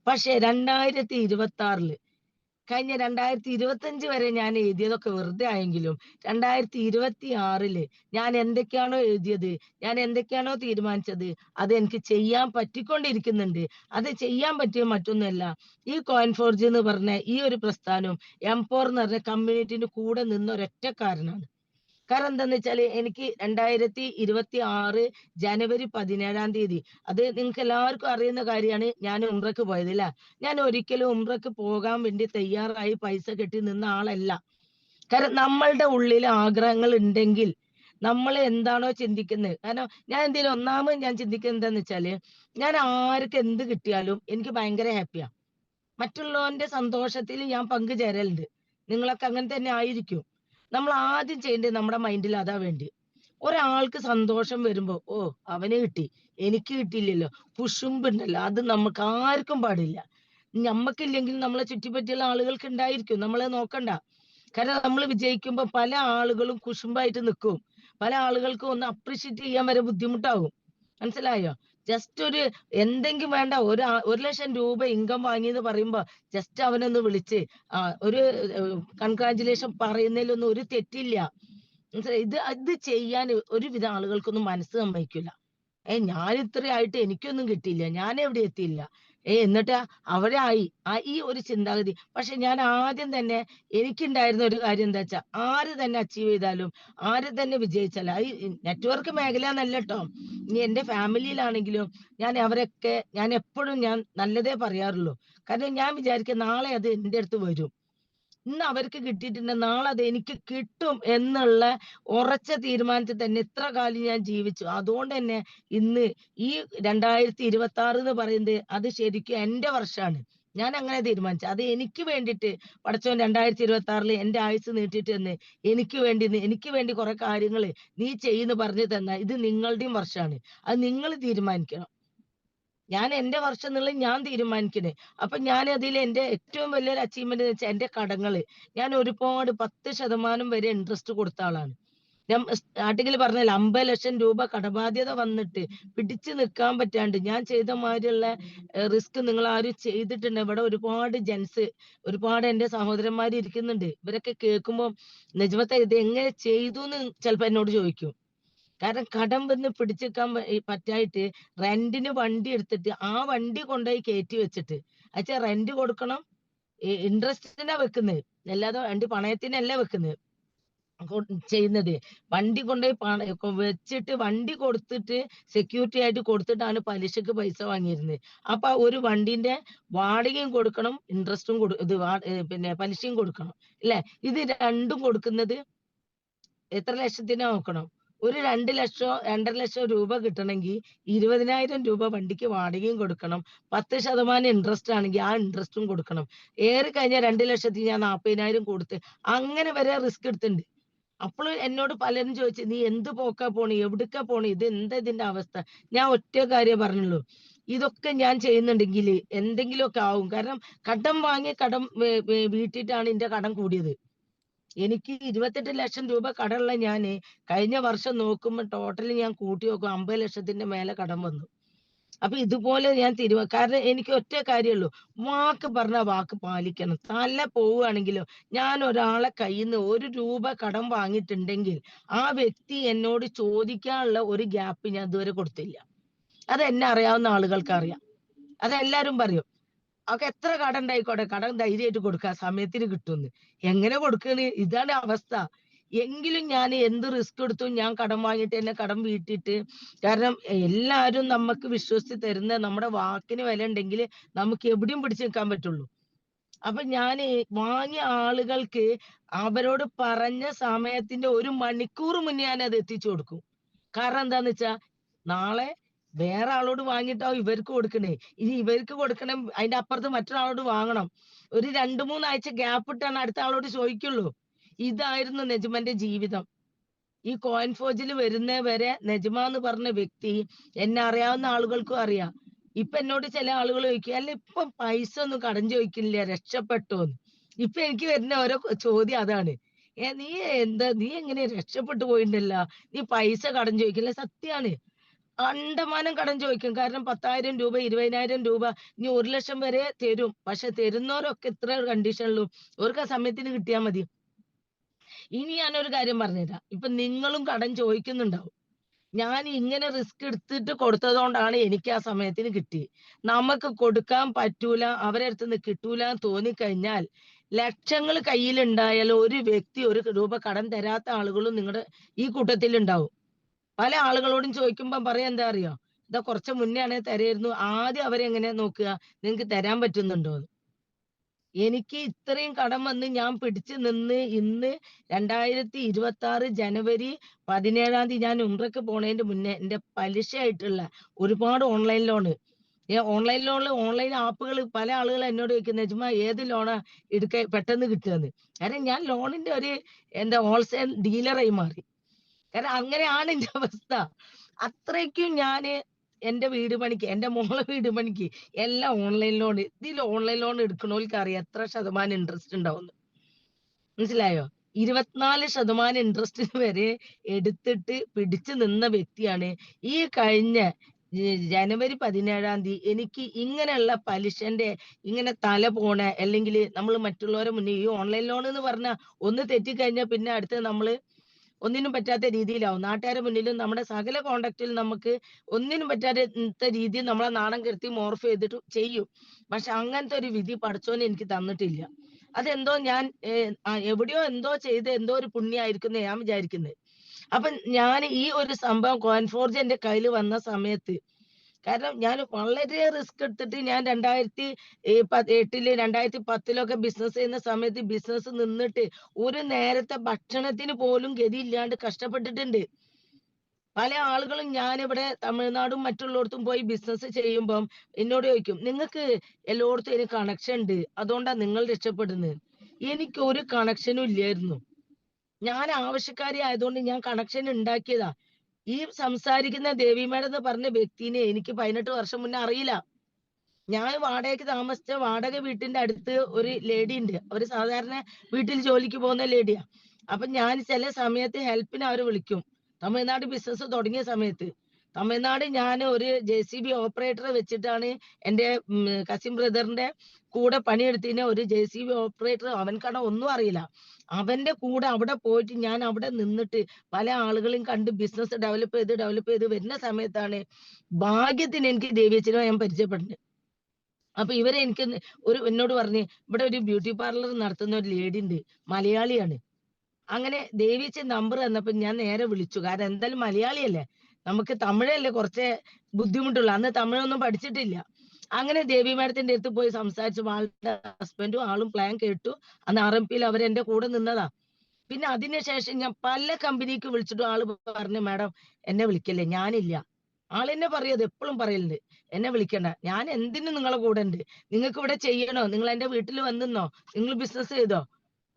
പക്ഷെ 2026 കഴിഞ്ഞ 2025 വരെ ഞാൻ എഴുതിയതൊക്കെ വെറുതെ ആയെങ്കിലും 2026 ഞാൻ എന്തൊക്കെയാണോ എഴുതിയത്, ഞാൻ എന്തൊക്കെയാണോ തീരുമാനിച്ചത്, അത് എനിക്ക് ചെയ്യാൻ പറ്റിക്കൊണ്ടിരിക്കുന്നുണ്ട്. അത് ചെയ്യാൻ പറ്റിയ മറ്റൊന്നുമല്ല. ഈ കോയിൻ ഫോർജ് എന്ന് പറഞ്ഞ ഈ ഒരു പ്രസ്ഥാനവും എംപവർ എന്ന് പറഞ്ഞ കമ്മ്യൂണിറ്റിന്റെ കൂടെ നിന്ന ഒരൊറ്റക്കാരനാണ്. കാരണം എന്താന്ന് വെച്ചാല് എനിക്ക് 2026 ജനുവരി 17-ാം തീയതി അത് നിങ്ങൾക്ക് എല്ലാവർക്കും അറിയുന്ന കാര്യമാണ്. ഞാൻ ഉംറക്ക് പോയത് ല്ലേ. ഞാൻ ഒരിക്കലും ഉംറക്ക് പോകാൻ വേണ്ടി തയ്യാറായി പൈസ കെട്ടി നിന്ന ആളല്ല. കാരണം നമ്മളുടെ ഉള്ളിൽ ആഗ്രഹങ്ങൾ ഉണ്ടെങ്കിൽ നമ്മൾ എന്താണോ ചിന്തിക്കുന്നത്, കാരണം ഞാൻ എന്തെങ്കിലും ഒന്നാമത് ഞാൻ ചിന്തിക്കുന്നത് എന്താന്ന് വെച്ചാല്, ഞാൻ ആർക്ക് എന്ത് കിട്ടിയാലും എനിക്ക് ഭയങ്കര ഹാപ്പിയാ. മറ്റുള്ളവന്റെ സന്തോഷത്തിൽ ഞാൻ പങ്കുചേരലുണ്ട്. നിങ്ങളൊക്കെ അങ്ങനെ തന്നെ ആയിരിക്കും. നമ്മൾ ആദ്യം ചെയ്യേണ്ടത് നമ്മുടെ മൈൻഡിൽ അതാ വേണ്ടി. ഒരാൾക്ക് സന്തോഷം വരുമ്പോ, ഓ അവന് കിട്ടി, എനിക്ക് കിട്ടിയില്ലല്ലോ, കുശുമ്പുണ്ടല്ലോ, അത് നമുക്ക് ആർക്കും പാടില്ല. ഞമ്മക്കില്ലെങ്കിൽ നമ്മളെ ചുറ്റിപ്പറ്റിയുള്ള ആളുകൾക്ക് ഉണ്ടായിരിക്കും. നമ്മളെ നോക്കണ്ട. കാരണം നമ്മൾ വിജയിക്കുമ്പോ പല ആളുകളും കുശുമ്പായിട്ട് നിൽക്കും. പല ആളുകൾക്കും ഒന്ന് അപ്രിഷിയേറ്റ് ചെയ്യാൻ വരെ ബുദ്ധിമുട്ടാകും. മനസ്സിലായോ? ജസ്റ്റ് ഒരു എന്തെങ്കിലും വേണ്ട, 1,00,000 രൂപ ഇൻകം വാങ്ങിയെന്ന് പറയുമ്പോ ജസ്റ്റ് അവനൊന്ന് വിളിച്ച് ഒരു കൺഗ്രാജുലേഷൻ പറയുന്നതിലൊന്നും ഒരു തെറ്റില്ല. മനസ്സിലായോ? ഇത് ചെയ്യാൻ ഒരുവിധം ആളുകൾക്കൊന്നും മനസ്സ് സമ്മതിക്കില്ല. ഞാൻ ഇത്രയായിട്ട് എനിക്കൊന്നും കിട്ടിയില്ല. ഞാൻ എവിടെ എത്തിയില്ല. എന്നിട്ട് അവരായി. ഈ ഒരു ചിന്താഗതി. പക്ഷെ ഞാൻ ആദ്യം തന്നെ എനിക്കുണ്ടായിരുന്ന ഒരു കാര്യം എന്താച്ചാ, ആര് തന്നെ അച്ചീവ് ചെയ്താലും, ആര് തന്നെ വിജയിച്ചാലും, ഈ നെറ്റ്വർക്ക് മേഖല എന്നല്ല ട്ടോ. ഇനി എന്റെ ഫാമിലിയിലാണെങ്കിലും ഞാൻ എപ്പോഴും ഞാൻ നല്ലതേ പറയാറുള്ളൂ. കാരണം ഞാൻ വിചാരിക്കും നാളെ അത് എന്റെ അടുത്ത് വരും. ഇന്ന് അവർക്ക് കിട്ടിയിട്ടുണ്ട്, നാളെ അത് എനിക്ക് കിട്ടും എന്നുള്ള ഉറച്ച തീരുമാനത്തിൽ തന്നെ ഇത്ര കാലം ഞാൻ ജീവിച്ചു. അതുകൊണ്ട് തന്നെ ഇന്ന് ഈ 2026 എന്ന് പറയുന്നത് അത് ശരിക്കും എന്റെ വർഷാണ്. ഞാൻ അങ്ങനെ തീരുമാനിച്ചു. അത് എനിക്ക് വേണ്ടിയിട്ട് പടച്ചോൻ 2026 എന്റെ ആയുസ്സ് നീട്ടിയിട്ട് തന്ന് എനിക്ക് വേണ്ടി കുറെ കാര്യങ്ങള് നീ ചെയ്യെന്ന് പറഞ്ഞു തന്ന ഇത് നിങ്ങളുടെയും വർഷാണ്. അത് നിങ്ങൾ തീരുമാനിക്കണം. ഞാൻ എന്റെ വർഷം എന്നുള്ളത് ഞാൻ തീരുമാനിക്കണേ. അപ്പൊ ഞാൻ അതിൽ എന്റെ ഏറ്റവും വലിയൊരു അച്ചീവ്മെന്റ് എന്ന് വെച്ചാൽ എന്റെ കടങ്ങള്. ഞാൻ ഒരുപാട് 10% വരെ ഇൻട്രസ്റ്റ് കൊടുത്ത ആളാണ്. ഞാൻ സ്റ്റാർട്ടിങ്ങിൽ പറഞ്ഞല്ലോ, 50,00,000 രൂപ കടബാധ്യത വന്നിട്ട് പിടിച്ചു നിൽക്കാൻ പറ്റാണ്ട് ഞാൻ ചെയ്ത മാതിരിയുള്ള റിസ്ക് നിങ്ങൾ ആരും ചെയ്തിട്ടുണ്ട്. ഇവിടെ ഒരുപാട് ഒരുപാട് എന്റെ സഹോദരന്മാര് ഇരിക്കുന്നുണ്ട്. ഇവരൊക്കെ കേൾക്കുമ്പോൾ നിജമത്തെ ഇത് എങ്ങനെ ചെയ്തു എന്ന് ചിലപ്പോ എന്നോട് ചോദിക്കും. കാരണം കടം വന്ന് പിടിച്ചെക്കാൻ പറ്റായിട്ട് റെന്റിന് വണ്ടി എടുത്തിട്ട് ആ വണ്ടി കൊണ്ടുപോയി കയറ്റി വെച്ചിട്ട് അച്ഛാ റെന്റ് കൊടുക്കണം, ഇൻട്രസ്റ്റിനാ വെക്കുന്നത്, അല്ലാതെ വണ്ടി പണയത്തിനല്ല വെക്കുന്നത്. ചെയ്യുന്നത് വണ്ടി കൊണ്ടുപോയി വെച്ചിട്ട് വണ്ടി കൊടുത്തിട്ട് സെക്യൂരിറ്റി ആയിട്ട് കൊടുത്തിട്ടാണ് പലിശക്ക് പൈസ വാങ്ങിയിരുന്നത്. അപ്പൊ ഒരു വണ്ടിന്റെ വാടകയും കൊടുക്കണം, ഇൻട്രസ്റ്റും പിന്നെ പലിശയും കൊടുക്കണം. അല്ലെ? ഇത് രണ്ടും കൊടുക്കുന്നത് എത്ര ലക്ഷത്തിനാ നോക്കണം. ഒരു 2,00,000 2,50,000 രൂപ കിട്ടണമെങ്കിൽ 20,000 രൂപ വണ്ടിക്ക് വാടകയും കൊടുക്കണം. 10% ഇൻട്രസ്റ്റ് ആണെങ്കിൽ ആ ഇൻട്രസ്റ്റും കൊടുക്കണം. ഏറി കഴിഞ്ഞാൽ 2,00,000 ഞാൻ 40,000 കൊടുത്ത് അങ്ങനെ വരെ റിസ്ക് എടുത്തിട്ടുണ്ട്. അപ്പോൾ എന്നോട് പലരും ചോദിച്ചു, നീ എന്ത് പോക്കാ പോണേ, എവിടുക്കാ പോണേ, ഇത് എന്താ ഇതിന്റെ അവസ്ഥ? ഞാൻ ഒറ്റ കാര്യം പറഞ്ഞുള്ളൂ, ഇതൊക്കെ ഞാൻ ചെയ്യുന്നുണ്ടെങ്കിൽ എന്തെങ്കിലുമൊക്കെ ആവും. കാരണം കടം വാങ്ങി കടം വീട്ടിയിട്ടാണ് എന്റെ കടം കൂടിയത്. എനിക്ക് 28,00,000 രൂപ കടമുള്ള ഞാന് കഴിഞ്ഞ വർഷം നോക്കുമ്പോൾ ടോട്ടൽ ഞാൻ കൂട്ടി നോക്കും 50,00,000 മേലെ കടം വന്നു. അപ്പൊ ഇതുപോലെ ഞാൻ കാരണം എനിക്ക് ഒറ്റ കാര്യമുള്ളൂ, വാക്ക് പറഞ്ഞ വാക്ക് പാലിക്കണം. തല പോവുകയാണെങ്കിലോ, ഞാൻ ഒരാളെ കയ്യിൽ നിന്ന് 1 രൂപ കടം വാങ്ങിയിട്ടുണ്ടെങ്കിൽ ആ വ്യക്തി എന്നോട് ചോദിക്കാനുള്ള ഒരു ഗ്യാപ്പ് ഞാൻ ഇതുവരെ കൊടുത്തില്ല. അത് എന്നെ അറിയാവുന്ന ആളുകൾക്ക് അറിയാം. അതെല്ലാരും പറയും. അവക്ക് എത്ര കടം ഉണ്ടായിക്കോട്ടെ, കടം ധൈര്യമായിട്ട് കൊടുക്കുക, സമയത്തിന് കിട്ടുമെന്ന്. എങ്ങനെ കൊടുക്കണ്? ഇതാണ് അവസ്ഥ. എങ്കിലും ഞാൻ എന്ത് റിസ്ക് എടുത്തും ഞാൻ കടം വാങ്ങിയിട്ട് തന്നെ കടം വീട്ടിയിട്ട്, കാരണം എല്ലാരും നമുക്ക് വിശ്വസിച്ച് തരുന്ന നമ്മുടെ വാക്കിന് വില ഉണ്ടെങ്കിൽ നമുക്ക് എവിടെയും പിടിച്ചു നിൽക്കാൻ പറ്റുള്ളൂ. അപ്പൊ ഞാന് വാങ്ങിയ ആളുകൾക്ക് അവരോട് പറഞ്ഞ സമയത്തിന്റെ 1 മണിക്കൂർ മുന്നേ ഞാൻ അത് എത്തിച്ചു കൊടുക്കും. കാരണം എന്താന്ന് വെച്ചാ, നാളെ വേറെ ആളോട് വാങ്ങിയിട്ടാവും ഇവർക്ക് കൊടുക്കണേ. ഇനി ഇവർക്ക് കൊടുക്കണം, അതിന്റെ അപ്പുറത്ത് മറ്റൊരാളോട് വാങ്ങണം. ഒരു 2-3 ആഴ്ച ഗ്യാപ്പ് ഇട്ടാണ് അടുത്ത ആളോട് ചോദിക്കുള്ളൂ. ഇതായിരുന്നു നെജ്മന്റെ ജീവിതം. ഈ കോയിൻ ഫോജിൽ വരുന്ന വരെ നെജ്മ എന്ന് പറഞ്ഞ വ്യക്തി എന്നെ അറിയാവുന്ന ആളുകൾക്കും അറിയാം. ഇപ്പൊ എന്നോട് ചില ആളുകൾ ചോദിക്കും, അല്ല ഇപ്പൊ പൈസ ഒന്നും കടം ചോദിക്കില്ല, രക്ഷപ്പെട്ടോന്ന്. ഇപ്പൊ എനിക്ക് വരുന്ന ഓരോ ചോദ്യം അതാണ്. നീ എങ്ങനെ രക്ഷപ്പെട്ടു പോയിണ്ടല്ല, നീ പൈസ കടം ചോദിക്കില്ല. സത്യാണ്, കണ്ടമാനം കടം ചോദിക്കും. കാരണം 10,000 രൂപ, 20,000 രൂപ, ഇനി 1,00,000 വരെ തരും. പക്ഷെ തരുന്നവരൊക്കെ ഇത്ര കണ്ടീഷനിലും അവർക്ക് ആ സമയത്തിന് കിട്ടിയാൽ മതി. ഇനി ഞാനൊരു കാര്യം പറഞ്ഞുതരാം. ഇപ്പൊ നിങ്ങളും കടം ചോദിക്കുന്നുണ്ടാവും. ഞാൻ ഇങ്ങനെ റിസ്ക് എടുത്തിട്ട് കൊടുത്തത് കൊണ്ടാണ് എനിക്ക് ആ സമയത്തിന് കിട്ടി. നമുക്ക് കൊടുക്കാൻ പറ്റൂല, അവരെ അടുത്തുനിന്ന് കിട്ടൂല എന്ന് തോന്നിക്കഴിഞ്ഞാൽ ലക്ഷങ്ങൾ കയ്യിലുണ്ടായാലും ഒരു വ്യക്തി 1 രൂപ കടം തരാത്ത ആളുകളും നിങ്ങളുടെ ഈ കൂട്ടത്തിൽ ഉണ്ടാവും. പല ആളുകളോടും ചോദിക്കുമ്പോ പറയാ എന്താ അറിയോ, ഇതാ കുറച്ച് മുന്നേ ആണെ തരായിരുന്നു. ആദ്യം അവരെങ്ങനെ നോക്കുക, നിങ്ങക്ക് തരാൻ പറ്റുന്നുണ്ടോ? എനിക്ക് ഇത്രയും കടം വന്ന് ഞാൻ പിടിച്ചു നിന്ന് ഇന്ന് 2026 ജനുവരി 17-ാം തീയതി ഞാൻ ഉംറക്ക് പോണതിന്റെ മുന്നേ എന്റെ പലിശയായിട്ടുള്ള ഒരുപാട് ഓൺലൈൻ ലോണ് ഓൺലൈൻ ലോണിൽ ഓൺലൈൻ ആപ്പുകൾ പല ആളുകൾ എന്നോട് ചോദിക്കുന്നത് നെജ്മ ഏത് ലോണാ പെട്ടെന്ന് കിട്ടുകയെന്ന്. കാരണം ഞാൻ ലോണിന്റെ ഒരു ഹോൾസെയിൽ ഡീലറായി മാറി. കാരണം അങ്ങനെയാണ് എന്റെ അവസ്ഥ. അത്രയ്ക്കും ഞാന് എന്റെ വീട് പണിക്ക്, എന്റെ മോളെ വീട് പണിക്ക് എല്ലാം ഓൺലൈൻ ലോൺ. ഇതിൽ ഓൺലൈൻ ലോൺ എടുക്കണോർക്ക് അറിയാം എത്ര ശതമാനം ഇൻട്രസ്റ്റ് ഉണ്ടാവുമെന്ന്. മനസ്സിലായോ? 24% ഇൻട്രസ്റ്റിന് വരെ എടുത്തിട്ട് പിടിച്ചു നിന്ന വ്യക്തിയാണ്. ഈ കഴിഞ്ഞ ജനുവരി 17-ാം തീയതി എനിക്ക് ഇങ്ങനെയുള്ള പലിശന്റെ ഇങ്ങനെ തല പോണ, അല്ലെങ്കിൽ നമ്മൾ മറ്റുള്ളവരെ മുന്നിൽ ഈ ഓൺലൈൻ ലോൺ എന്ന് പറഞ്ഞാൽ ഒന്ന് തെറ്റിക്കഴിഞ്ഞാൽ പിന്നെ അടുത്ത് നമ്മള് ഒന്നിനും പറ്റാത്ത രീതിയിലാവും. നാട്ടുകാരുടെ മുന്നിലും നമ്മുടെ സകല കോണ്ടാക്റ്റിലും നമുക്ക് ഒന്നിനും പറ്റാത്ത രീതിയിൽ നമ്മളെ നാണം കെടുത്തി മോർഫ് ചെയ്തിട്ട് ചെയ്യും. പക്ഷെ അങ്ങനത്തെ ഒരു വിധി പടച്ചോൻ എനിക്ക് തന്നിട്ടില്ല. അതെന്തോ ഞാൻ എവിടെയോ എന്തോ ചെയ്ത് എന്തോ ഒരു പുണ്യായിരിക്കും ഞാൻ വിചാരിക്കുന്നത്. അപ്പൊ ഞാൻ ഈ ഒരു സംഭവം കോയിൻഫോർജ് എന്റെ കയ്യിൽ വന്ന സമയത്ത്, കാരണം ഞാൻ വളരെ റിസ്ക് എടുത്തിട്ട് ഞാൻ 2008-ല് 2010-ലൊക്കെ ബിസിനസ് ചെയ്യുന്ന സമയത്ത് ബിസിനസ് നിന്നിട്ട് ഒരു നേരത്തെ ഭക്ഷണത്തിന് പോലും ഗതിയില്ലാണ്ട് കഷ്ടപ്പെട്ടിട്ടുണ്ട്. പല ആളുകളും ഞാനിവിടെ തമിഴ്നാടും മറ്റുള്ളോടത്തും പോയി ബിസിനസ് ചെയ്യുമ്പം എന്നോട് ചോദിക്കും, നിങ്ങൾക്ക് എല്ലായിടത്തും എനിക്ക് കണക്ഷൻ ഉണ്ട്, അതുകൊണ്ടാ നിങ്ങൾ രക്ഷപ്പെടുന്നത്. എനിക്ക് ഒരു കണക്ഷനും ഇല്ലായിരുന്നു. ഞാൻ ആവശ്യക്കാരി ആയതുകൊണ്ട് ഞാൻ കണക്ഷൻ ഉണ്ടാക്കിയതാ. ഈ സംസാരിക്കുന്ന ദേവി മേഡം എന്ന് പറഞ്ഞ വ്യക്തിനെ എനിക്ക് 18 വർഷം മുന്നേ അറിയില്ല. ഞാൻ വാടകയ്ക്ക് താമസിച്ച വാടക വീട്ടിന്റെ അടുത്ത് ഒരു ലേഡി ഉണ്ട്. അവര് സാധാരണ വീട്ടിൽ ജോലിക്ക് പോകുന്ന ലേഡിയാ. അപ്പൊ ഞാൻ ചില സമയത്ത് ഹെൽപ്പിന് അവരെ വിളിക്കും. തമിഴ്നാട് ബിസിനസ് തുടങ്ങിയ സമയത്ത് തമിഴ്നാട് ഞാൻ ഒരു JCB ഓപ്പറേറ്ററെ വെച്ചിട്ടാണ് എന്റെ കസിൻ ബ്രദറിന്റെ കൂടെ പണിയെടുത്തിന്. ഒരു JCB ഓപ്പറേറ്റർ, അവൻക്കാണോ ഒന്നും അറിയില്ല. അവന്റെ കൂടെ അവിടെ പോയിട്ട് ഞാൻ അവിടെ നിന്നിട്ട് പല ആളുകളെയും കണ്ട് ബിസിനസ് ഡെവലപ്പ് ചെയ്ത് വരുന്ന സമയത്താണ് ഭാഗ്യത്തിന് എനിക്ക് ദേവിയച്ചനെ ഞാൻ പരിചയപ്പെടുന്നത്. അപ്പൊ ഇവരെ എനിക്ക് എന്നോട് പറഞ്ഞ് ഇവിടെ ഒരു ബ്യൂട്ടി പാർലർ നടത്തുന്ന ഒരു ലേഡി ഉണ്ട്, മലയാളിയാണ്. അങ്ങനെ ദേവിയച്ച നമ്പർ തന്നപ്പോ ഞാൻ നേരെ വിളിച്ചു. കാരണം എന്തായാലും മലയാളിയല്ലേ, നമുക്ക് തമിഴല്ലേ കുറച്ച് ബുദ്ധിമുട്ടുള്ളൂ. അന്ന് തമിഴൊന്നും പഠിച്ചിട്ടില്ല. അങ്ങനെ ദേവി മാഡത്തിന്റെ അടുത്ത് പോയി സംസാരിച്ചു. ആളുടെ ഹസ്ബൻഡും ആളും പ്ലാൻ കേട്ടു. അന്ന് RMPയിൽ അവർ എന്റെ കൂടെ നിന്നതാ. പിന്നെ അതിനുശേഷം ഞാൻ പല കമ്പനിക്ക് വിളിച്ചിട്ടും ആള് പറഞ്ഞു, മാഡം എന്നെ വിളിക്കല്ലേ, ഞാനില്ല. ആളെന്നെ പറയത് എപ്പോഴും പറയലുണ്ട്, എന്നെ വിളിക്കണ്ട, ഞാൻ എന്തിനും നിങ്ങളെ കൂടെ ഉണ്ട്. നിങ്ങൾക്ക് ഇവിടെ ചെയ്യണോ, നിങ്ങൾ എന്റെ വീട്ടിൽ വന്നിന്നോ, നിങ്ങൾ ബിസിനസ് ചെയ്തോ,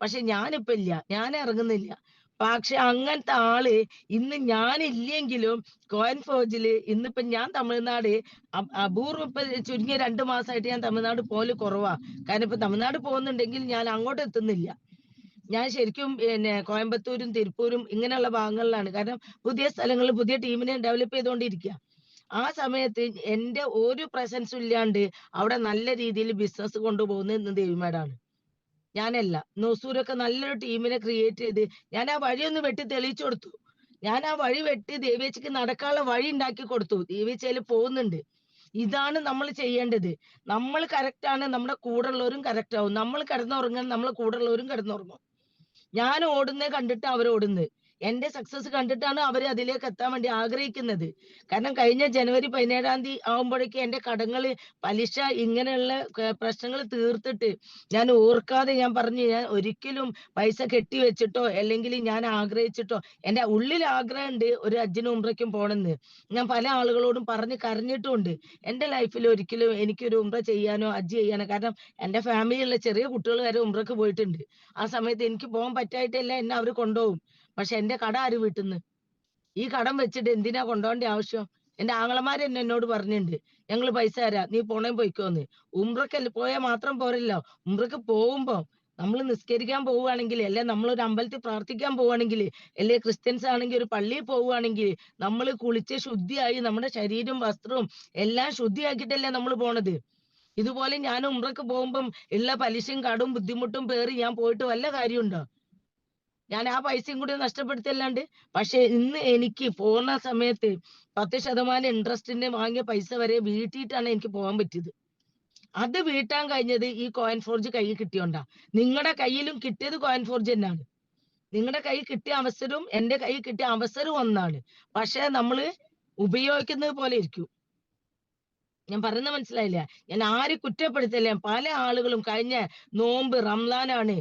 പക്ഷെ ഞാനിപ്പോ ഇല്ല, ഞാൻ ഇറങ്ങുന്നില്ല. പക്ഷെ അങ്ങനത്തെ ആള് ഇന്ന് ഞാനില്ലെങ്കിലും കോയിൻഫോർജില് ഇന്നിപ്പൊ ഞാൻ തമിഴ്നാട് അപൂർവം ഇപ്പൊ ചുരുങ്ങിയ 2 മാസമായിട്ട് ഞാൻ തമിഴ്നാട് പോലെ കുറവാ. കാരണം ഇപ്പൊ തമിഴ്നാട് പോകുന്നുണ്ടെങ്കിൽ ഞാൻ അങ്ങോട്ട് എത്തുന്നില്ല. ഞാൻ ശരിക്കും കോയമ്പത്തൂരും തിരുപ്പൂരും ഇങ്ങനെയുള്ള ഭാഗങ്ങളിലാണ്. കാരണം പുതിയ സ്ഥലങ്ങളിൽ പുതിയ ടീമിനെ ഡെവലപ്പ് ചെയ്തുകൊണ്ടിരിക്കുക. ആ സമയത്ത് എന്റെ ഒരു പ്രസൻസും ഇല്ലാണ്ട് അവിടെ നല്ല രീതിയിൽ ബിസിനസ് കൊണ്ടുപോകുന്നത് ഇന്ന് ദേവിമാടാണ്, ഞാനല്ല. നൊസൂരൊക്കെ നല്ലൊരു ടീമിനെ ക്രിയേറ്റ് ചെയ്ത് ഞാൻ ആ വഴിയൊന്ന് വെട്ടി തെളിയിച്ചു കൊടുത്തു. ഞാൻ ആ വഴി വെട്ടി ദേവേച്ചിക്ക് നടക്കാനുള്ള വഴി ഉണ്ടാക്കി കൊടുത്തു. ദേവേച്ചയിൽ പോകുന്നുണ്ട്. ഇതാണ് നമ്മൾ ചെയ്യേണ്ടത്. നമ്മൾ കറക്റ്റ് ആണ്, നമ്മുടെ കൂടെ ഉള്ളവരും കറക്റ്റ് ആവും. നമ്മൾ കിടന്നുറങ്ങാൻ നമ്മളെ കൂടെ ഉള്ളവരും കിടന്നുറങ്ങും. ഞാൻ ഓടുന്നത് കണ്ടിട്ട് അവർ ഓടുന്നത്, എന്റെ സക്സസ് കണ്ടിട്ടാണ് അവർ അതിലേക്ക് എത്താൻ വേണ്ടി ആഗ്രഹിക്കുന്നത്. കാരണം കഴിഞ്ഞ ജനുവരി 17-ാം തീയതി ആവുമ്പോഴേക്കും എന്റെ കടങ്ങള്, പലിശ, ഇങ്ങനെയുള്ള പ്രശ്നങ്ങൾ തീർത്തിട്ട് ഞാൻ ഓർക്കാതെ ഞാൻ പറഞ്ഞു, ഞാൻ ഒരിക്കലും പൈസ കെട്ടി വെച്ചിട്ടോ അല്ലെങ്കിൽ ഞാൻ ആഗ്രഹിച്ചിട്ടോ, എന്റെ ഉള്ളിൽ ആഗ്രഹമുണ്ട് ഒരു ഹജ്ജിനും ഉംറയ്ക്കും പോണെന്ന്. ഞാൻ പല ആളുകളോടും പറഞ്ഞ് കരഞ്ഞിട്ടുമുണ്ട്. എന്റെ ലൈഫിൽ ഒരിക്കലും എനിക്കൊരു ഉംറ ചെയ്യാനോ ഹജ്ജ് ചെയ്യാനോ, കാരണം എന്റെ ഫാമിലിയിലുള്ള ചെറിയ കുട്ടികൾ വരെ ഉംറക്ക് പോയിട്ടുണ്ട്. ആ സമയത്ത് എനിക്ക് പോകാൻ പറ്റായിട്ടല്ല എന്നെ അവര് കൊണ്ടുപോകും. പക്ഷെ എന്റെ കട ആര് വീട്ടുന്ന്? ഈ കടം വെച്ചിട്ട് എന്തിനാ കൊണ്ടുപോകേണ്ട ആവശ്യം? എന്റെ ആങ്ങളമാര് തന്നെ എന്നോട് പറഞ്ഞിട്ടുണ്ട്, ഞങ്ങള് പൈസ തരാം, നീ പോണേ പോയിക്കോന്ന്. ഉംറക്കല്ല പോയാൽ മാത്രം പോരല്ലോ, ഉംറക്ക് പോകുമ്പോ നമ്മൾ നിസ്കരിക്കാൻ പോവുകയാണെങ്കിൽ, അല്ലെ നമ്മളൊരു അമ്പലത്തിൽ പ്രാർത്ഥിക്കാൻ പോവുകയാണെങ്കിൽ, അല്ലെ ക്രിസ്ത്യൻസ് ആണെങ്കിൽ ഒരു പള്ളിയിൽ പോവുകയാണെങ്കിൽ, നമ്മൾ കുളിച്ച് ശുദ്ധിയായി നമ്മുടെ ശരീരവും വസ്ത്രവും എല്ലാം ശുദ്ധിയാക്കിയിട്ടല്ലേ നമ്മൾ പോണത്. ഇതുപോലെ ഞാൻ ഉംറക്ക് പോകുമ്പം ഉള്ള പലിശയും കടവും ബുദ്ധിമുട്ടും പേറി ഞാൻ പോയിട്ട് വല്ല കാര്യമുണ്ടോ? ഞാൻ ആ പൈസയും കൂടി നഷ്ടപ്പെടുത്തിയല്ലാണ്ട്. പക്ഷെ ഇന്ന് എനിക്ക് പോകുന്ന സമയത്ത് 10% ഇൻട്രസ്റ്റിന് വാങ്ങിയ പൈസ വരെ വീട്ടിയിട്ടാണ് എനിക്ക് പോകാൻ പറ്റിയത്. അത് വീട്ടാൻ കഴിഞ്ഞത് ഈ കോയിൻഫോർജ് കയ്യിൽ കിട്ടിയോണ്ടാ. നിങ്ങളുടെ കയ്യിലും കിട്ടിയത് കോയിൻഫോർജ് തന്നെയാണ്. നിങ്ങളുടെ കയ്യിൽ കിട്ടിയ അവസരവും എന്റെ കയ്യിൽ കിട്ടിയ അവസരവും ഒന്നാണ്. പക്ഷെ നമ്മള് ഉപയോഗിക്കുന്നത് പോലെ ഇരിക്കും. ഞാൻ പറയുന്നത് മനസ്സിലായില്ല. ഞാൻ ആരും കുറ്റപ്പെടുത്തല്ല. പല ആളുകളും കഴിഞ്ഞ നോമ്പ് റംളാനാണ്.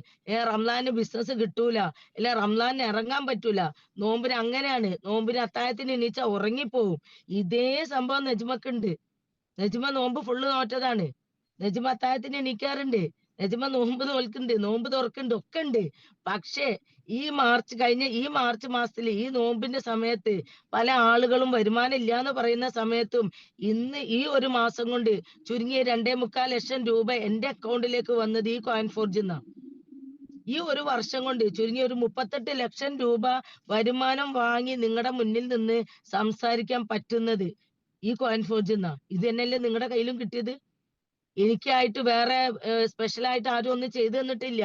റംളാന് ബിസിനസ് കിട്ടൂല. ഇല്ല റംളാനിന് ഇറങ്ങാൻ പറ്റൂല. നോമ്പിന് അങ്ങനെയാണ്. നോമ്പിന് അത്താഴത്തിന് എണീച്ചാ ഉറങ്ങിപ്പോവും. ഇതേ സംഭവം നെജ്മക്കുണ്ട്. നെജ്മ നോമ്പ് ഫുള്ള് നോറ്റതാണ്. നെജ്മ അത്താഴത്തിന് എണീക്കാറുണ്ട്. നെജ്മ നോമ്പ് നോൽക്കുന്നുണ്ട്. നോമ്പ് തുറക്കുന്നുണ്ട്. ഒക്കെ ഉണ്ട്. പക്ഷേ ഈ മാർച്ച് മാസത്തില് ഈ നോമ്പിന്റെ സമയത്ത് പല ആളുകളും വരുമാനം ഇല്ലാന്ന് പറയുന്ന സമയത്തും ഇന്ന് ഈ ഒരു മാസം കൊണ്ട് ചുരുങ്ങിയ 2.25 ലക്ഷം രൂപ എന്റെ അക്കൗണ്ടിലേക്ക് വന്നത് ഈ കോയിൻ ഫോർജിന്നാ. ഈ ഒരു വർഷം കൊണ്ട് ചുരുങ്ങിയ ഒരു 38 ലക്ഷം രൂപ വരുമാനം വാങ്ങി നിങ്ങളുടെ മുന്നിൽ നിന്ന് സംസാരിക്കാൻ പറ്റുന്നത് ഈ കോയിൻ ഫോർജിന്നാ. ഇത് തന്നെയല്ലേ നിങ്ങളുടെ കയ്യിലും കിട്ടിയത്. എനിക്കായിട്ട് വേറെ സ്പെഷ്യൽ ആയിട്ട് ആരും ഒന്നും ചെയ്തു തന്നിട്ടില്ല.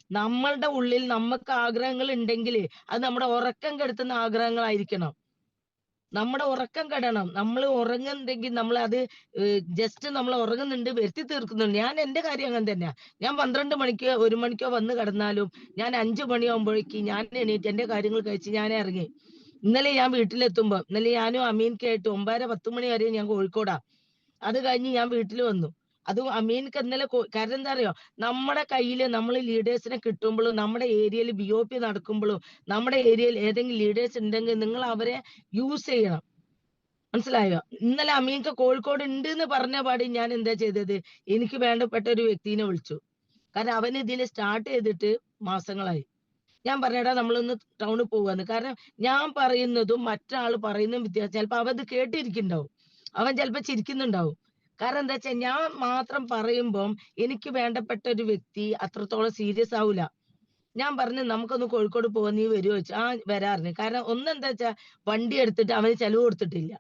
നമ്മളുടെ ഉള്ളിൽ നമുക്ക് ആഗ്രഹങ്ങൾ ഉണ്ടെങ്കിൽ അത് നമ്മുടെ ഉറക്കം കെടുത്തുന്ന ആഗ്രഹങ്ങളായിരിക്കണം. നമ്മുടെ ഉറക്കം കെടണം. നമ്മൾ ഉറങ്ങുന്നുണ്ടെങ്കിൽ നമ്മൾ അത് ജസ്റ്റ് നമ്മൾ ഉറങ്ങുന്നുണ്ട് വരുത്തി തീർക്കുന്നുണ്ട്. ഞാൻ എന്റെ കാര്യം അങ്ങനെ തന്നെയാ. ഞാൻ 12 മണിക്കോ 1 മണിക്കോ വന്ന് കിടന്നാലും ഞാൻ 5 മണിയാകുമ്പോഴേക്ക് ഞാൻ എണീറ്റ് എന്റെ കാര്യങ്ങൾ കഴിച്ച് ഞാൻ ഇറങ്ങി. ഇന്നലെ ഞാൻ വീട്ടിലെത്തുമ്പോ ഇന്നലെ ഞാനും അമീൻക്കായിട്ട് 9:30 10 മണി വരെ ഞാൻ കോഴിക്കോടാ. അത് കഴിഞ്ഞ് ഞാൻ വീട്ടിൽ വന്നു. അതും അമീൻക്ക് ഇന്നലെ കാരണം എന്താ അറിയോ? നമ്മുടെ കയ്യില് നമ്മള് ലീഡേഴ്സിനെ കിട്ടുമ്പളും നമ്മുടെ ഏരിയയിൽ BOP നടക്കുമ്പളും നമ്മുടെ ഏരിയയിൽ ഏതെങ്കിലും ലീഡേഴ്സ് ഉണ്ടെങ്കിൽ നിങ്ങൾ അവരെ യൂസ് ചെയ്യണം. മനസ്സിലായോ? ഇന്നലെ അമീൻക്ക് കോഴിക്കോട് ഇണ്ട്ന്ന് പറഞ്ഞ പാട് ഞാൻ എന്താ ചെയ്തത്? എനിക്ക് വേണ്ടപ്പെട്ട ഒരു വ്യക്തിനെ വിളിച്ചു. കാരണം അവന് ഇതില് സ്റ്റാർട്ട് ചെയ്തിട്ട് മാസങ്ങളായി. ഞാൻ പറഞ്ഞു എടാ നമ്മളൊന്ന് ടൗണിൽ പോവാന്ന്. കാരണം ഞാൻ പറയുന്നതും മറ്റാള് പറയുന്നതും വ്യത്യാസം. ചിലപ്പോ അവൻ ഇത് കേട്ടിരിക്കുന്നുണ്ടാവും. അവൻ ചിലപ്പോ ചിരിക്കുന്നുണ്ടാവും. കാരണം എന്താ ഞാൻ മാത്രം പറയുമ്പം എനിക്ക് വേണ്ടപ്പെട്ട ഒരു വ്യക്തി അത്രത്തോളം സീരിയസ് ആവൂല. ഞാൻ പറഞ്ഞു നമുക്കൊന്ന് കോഴിക്കോട് പോവാം നീ വരുവോ ചോദിച്ചു. ആ വരാറിന്. കാരണം ഒന്നെന്താ വണ്ടി എടുത്തിട്ട് അവന് ചെലവ് കൊടുത്തിട്ടില്ല.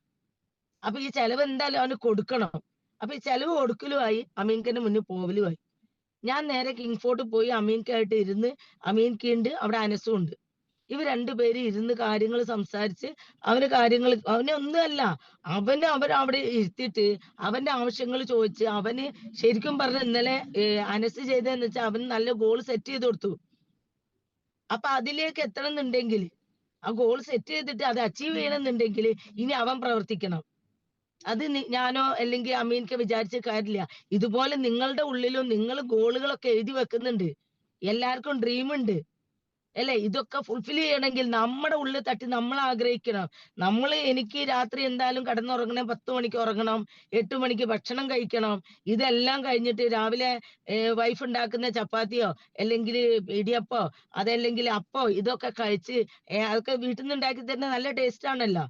അപ്പൊ ഈ ചെലവ് എന്തായാലും അവന് കൊടുക്കണം. അപ്പൊ ഈ ചെലവ് കൊടുക്കലുമായി അമീൻഖാന്റെ മുന്നിൽ പോവലുമായി. ഞാൻ നേരെ കിങ് ഫോർട്ട് പോയി അമീൻക്കായിട്ട് ഇരുന്ന് അമീൻക്കയുണ്ട് അവിടെ അനസും ഉണ്ട്. ഇവർ രണ്ടുപേരും ഇരുന്ന് കാര്യങ്ങൾ സംസാരിച്ച് അവനെ ഒന്നുമല്ല അവൻ അവിടെ ഇരുത്തിയിട്ട് അവന്റെ ആവശ്യങ്ങൾ ചോദിച്ച് അവന് ശരിക്കും പറഞ്ഞ ഇന്നലെ അനസ് ചെയ്തതെന്ന് വെച്ചാൽ അവന് നല്ല ഗോൾ സെറ്റ് ചെയ്ത് കൊടുത്തു. അപ്പൊ അതിലേക്ക് എത്തണം എന്നുണ്ടെങ്കിൽ ആ ഗോൾ സെറ്റ് ചെയ്തിട്ട് അത് അച്ചീവ് ചെയ്യണമെന്നുണ്ടെങ്കിൽ ഇനി അവൻ പ്രവർത്തിക്കണം. അത് ഞാനോ അല്ലെങ്കിൽ അമീൻക്ക് വിചാരിച്ച കാര്യമില്ല. ഇതുപോലെ നിങ്ങളുടെ ഉള്ളിലും നിങ്ങൾ ഗോളുകളൊക്കെ എഴുതി വെക്കുന്നുണ്ട്. എല്ലാവർക്കും ഡ്രീം ഉണ്ട്. അല്ലെ? ഇതൊക്കെ ഫുൾഫിൽ ചെയ്യണമെങ്കിൽ നമ്മുടെ ഉള്ളിൽ തട്ടി നമ്മൾ ആഗ്രഹിക്കണം. എനിക്ക് രാത്രി എന്തായാലും കിടന്നുറങ്ങണം 10 മണിക്ക് ഉറങ്ങണം, 8 മണിക്ക് ഭക്ഷണം കഴിക്കണം. ഇതെല്ലാം കഴിഞ്ഞിട്ട് രാവിലെ വൈഫ് ഉണ്ടാക്കുന്ന ചപ്പാത്തിയോ അല്ലെങ്കിൽ ഇടിയപ്പോ അതല്ലെങ്കിൽ അപ്പോ ഇതൊക്കെ കഴിച്ച് അതൊക്കെ വീട്ടിൽ നിന്ന് ഉണ്ടാക്കി തരുന്ന നല്ല ടേസ്റ്റ് ആണല്ലോ.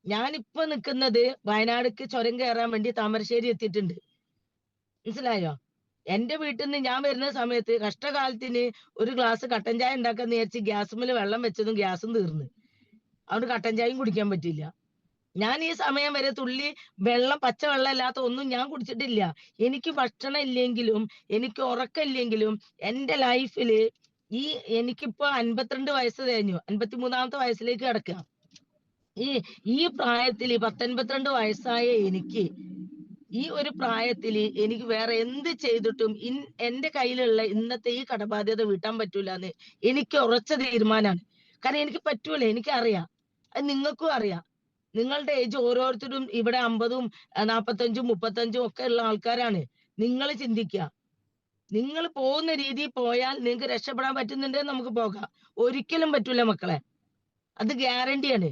ഞാനിപ്പോ നിൽക്കുന്നത് വയനാടിക്ക് ചുരം കയറാൻ വേണ്ടി താമരശ്ശേരി എത്തിയിട്ടുണ്ട്. മനസ്സിലായോ? എന്റെ വീട്ടിൽ നിന്ന് ഞാൻ വരുന്ന സമയത്ത് കഷ്ടകാലത്തിന് ഒരു ഗ്ലാസ് കട്ടൻ ചായ ഉണ്ടാക്കാന്ന് വിചാരിച്ച് ഗ്യാസുമ്മേൽ വെള്ളം വെച്ചതും ഗ്യാസും തീർന്ന്. അതുകൊണ്ട് കട്ടൻ ചായയും കുടിക്കാൻ പറ്റില്ല. ഞാൻ ഈ സമയം വരെ തുള്ളി വെള്ളം പച്ചവെള്ളം അല്ലാത്ത ഒന്നും ഞാൻ കുടിച്ചിട്ടില്ല. എനിക്ക് ഭക്ഷണം ഇല്ലെങ്കിലും എനിക്ക് ഉറക്കമില്ലെങ്കിലും എന്റെ ലൈഫില് ഈ എനിക്കിപ്പോ 52 വയസ്സ് കഴിഞ്ഞു. 53ാമത്തെ വയസ്സിലേക്ക് കിടക്കുക. ഈ ഈ പ്രായത്തിൽ 10 52 വയസ്സായ എനിക്ക് ഈ ഒരു പ്രായത്തില് എനിക്ക് വേറെ എന്ത് ചെയ്തിട്ടും എന്റെ കയ്യിലുള്ള ഇന്നത്തെ ഈ കടബാധ്യത വീട്ടാൻ പറ്റൂലെന്ന് എനിക്ക് ഉറച്ച തീരുമാനമാണ്. കാരണം എനിക്ക് പറ്റൂല, എനിക്കറിയാം. അത് നിങ്ങൾക്കും അറിയാം. നിങ്ങളുടെ ഏജ് ഓരോരുത്തരും ഇവിടെ 50ഉം 45ഉം 35ഉം ഒക്കെ ഉള്ള ആൾക്കാരാണ്. നിങ്ങൾ ചിന്തിക്കുക. നിങ്ങൾ പോകുന്ന രീതിയിൽ പോയാൽ നിങ്ങൾക്ക് രക്ഷപ്പെടാൻ പറ്റുന്നുണ്ടെങ്കിൽ നമുക്ക് പോകാം. ഒരിക്കലും പറ്റൂല മക്കളെ. അത് ഗ്യാരണ്ടിയാണ്.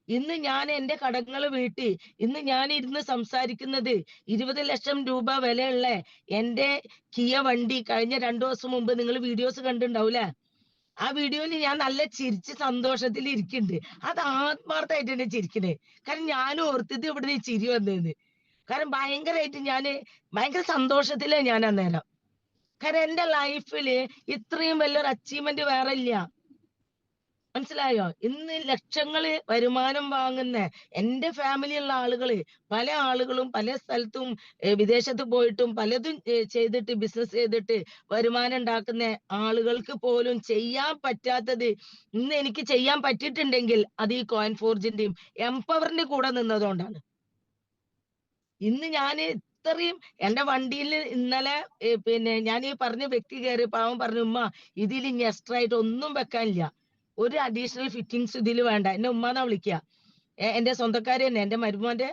ഇന്ന് ഞാൻ എന്റെ കടങ്ങൾ വീട്ടി ഇന്ന് ഞാൻ ഇരുന്ന് സംസാരിക്കുന്നത് 20 ലക്ഷം രൂപ വിലയുള്ള എന്റെ കിയ വണ്ടി കഴിഞ്ഞ 2 ദിവസം മുമ്പ് നിങ്ങൾ വീഡിയോസ് കണ്ടിട്ടുണ്ടാവൂലേ? ആ വീഡിയോയിൽ ഞാൻ നല്ല ചിരിച്ച് സന്തോഷത്തിൽ ഇരിക്കുന്നുണ്ട്. അത് ആത്മാർത്ഥമായിട്ട് തന്നെ ചിരിക്കണേ. കാരണം ഞാൻ ഓർത്തത് ഇവിടെ ചിരി വന്നേന്ന്. കാരണം ഭയങ്കര സന്തോഷത്തിലാണ് ഞാൻ അന്നേരം. കാരണം എന്റെ ലൈഫില് ഇത്രയും വലിയൊരു അച്ചീവ്മെന്റ് വേറെ ഇല്ല. മനസ്സിലായോ? ഇന്ന് ലക്ഷങ്ങള് വരുമാനം വാങ്ങുന്ന എന്റെ ഫാമിലിയുള്ള ആളുകള് പല ആളുകളും പല സ്ഥലത്തും വിദേശത്ത് പോയിട്ടും പലതും ചെയ്തിട്ട് ബിസിനസ് ചെയ്തിട്ട് വരുമാനം ഉണ്ടാക്കുന്ന ആളുകൾക്ക് പോലും ചെയ്യാൻ പറ്റാത്തത് ഇന്ന് എനിക്ക് ചെയ്യാൻ പറ്റിയിട്ടുണ്ടെങ്കിൽ അത് ഈ കോയിൻ ഫോർജിന്റെയും എംപവറിന്റെ കൂടെ നിന്നതുകൊണ്ടാണ്. ഇന്ന് ഞാൻ ഇത്രയും എന്റെ വണ്ടിയിൽ ഇന്നലെ ഞാൻ ഈ പറഞ്ഞ വ്യക്തി കയറിയപ്പോ അവൻ പറഞ്ഞു ഉമ്മ ഇതിൽ ഇനി എക്സ്ട്രാ ആയിട്ട് ഒന്നും വെക്കാനില്ല. ഒരു അഡീഷണൽ ഫിറ്റിങ്സ് ഇതിൽ വേണ്ട. എന്നെ ഉമ്മാന്നാ വിളിക്കുക. എന്റെ സ്വന്തക്കാര് തന്നെ. എന്റെ മരുമോന്റെ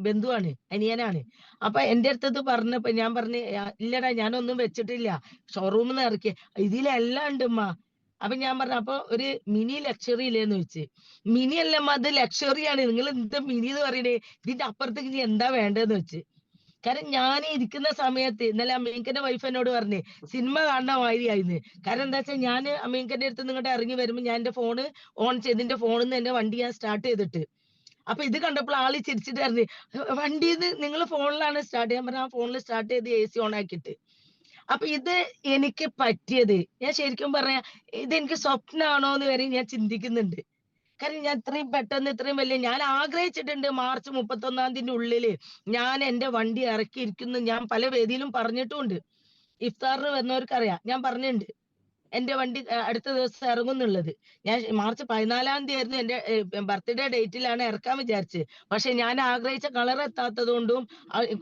ബന്ധുവാണ്, അനിയനാണ്. അപ്പൊ എന്റെ അടുത്തത് പറഞ്ഞപ്പോ ഞാൻ പറഞ്ഞ്, ഇല്ലടാ ഞാനൊന്നും വെച്ചിട്ടില്ല. ഷോറൂമിന്ന് ഇറക്കി. ഇതിലെല്ലാം ഉണ്ട് ഉമ്മ." അപ്പൊ ഞാൻ പറഞ്ഞു, "അപ്പൊ ഒരു മിനി ലക്ഷറി ഇല്ലേന്ന് ചോദിച്ച്." "മിനി അല്ലമ്മ, അത് ലക്ഷറിയാണ്. നിങ്ങൾ എന്താ മിനി എന്ന് പറയണേ? ഇതിന്റെ അപ്പുറത്തേക്ക് ഇനി എന്താ വേണ്ടതെന്ന് വെച്ച്." കാരണം ഞാൻ ഇരിക്കുന്ന സമയത്ത് ഇന്നലെ അമീൻഖാന്റെ വൈഫ് എന്നോട് പറഞ്ഞ്, സിനിമ കാണുന്ന മാതിരിയായിന്ന്. കാരണം എന്താ വെച്ചാൽ ഞാൻ അമീൻഖാന്റെ അടുത്ത് നിങ്ങോട്ട് ഇറങ്ങി വരുമ്പോൾ ഞാൻ എന്റെ ഫോണ് ഓൺ ചെയ്ത് എന്റെ ഫോണിൽ നിന്ന് എന്റെ വണ്ടി ഞാൻ സ്റ്റാർട്ട് ചെയ്തിട്ട്, അപ്പൊ ഇത് കണ്ടപ്പോൾ ആള് ചിരിച്ചിട്ട് പറഞ്ഞു, വണ്ടീന്ന് നിങ്ങൾ ഫോണിലാണ് സ്റ്റാർട്ട് ചെയ്യാൻ പറഞ്ഞ, ആ ഫോണിൽ സ്റ്റാർട്ട് ചെയ്ത് AC ഓൺ ആക്കിയിട്ട്. അപ്പൊ ഇത് എനിക്ക് പറ്റിയത്, ഞാൻ ശരിക്കും പറയാ, ഇതെനിക്ക് സ്വപ്നാണോ എന്ന് വരെ ഞാൻ ചിന്തിക്കുന്നുണ്ട്. കാരണം ഞാൻ ഇത്രയും പെട്ടെന്ന് ഇത്രയും വലിയ ഞാൻ ആഗ്രഹിച്ചിട്ടുണ്ട് മാർച്ച് 31 ഉള്ളില് ഞാൻ എന്റെ വണ്ടി ഇറക്കിയിരിക്കുന്നു. ഞാൻ പല വേദിയിലും പറഞ്ഞിട്ടുമുണ്ട്. ഇഫ്താറിന് വന്നവർക്കറിയാം, ഞാൻ പറഞ്ഞിട്ടുണ്ട് എന്റെ വണ്ടി അടുത്ത ദിവസം ഇറങ്ങുന്നുള്ളത്. ഞാൻ മാർച്ച് 14 ആയിരുന്നു എന്റെ ബർത്ത്ഡേ ഡേറ്റിലാണ് ഇറക്കാൻ വിചാരിച്ചത്. പക്ഷെ ഞാൻ ആഗ്രഹിച്ച കളർ എത്താത്തത് കൊണ്ടും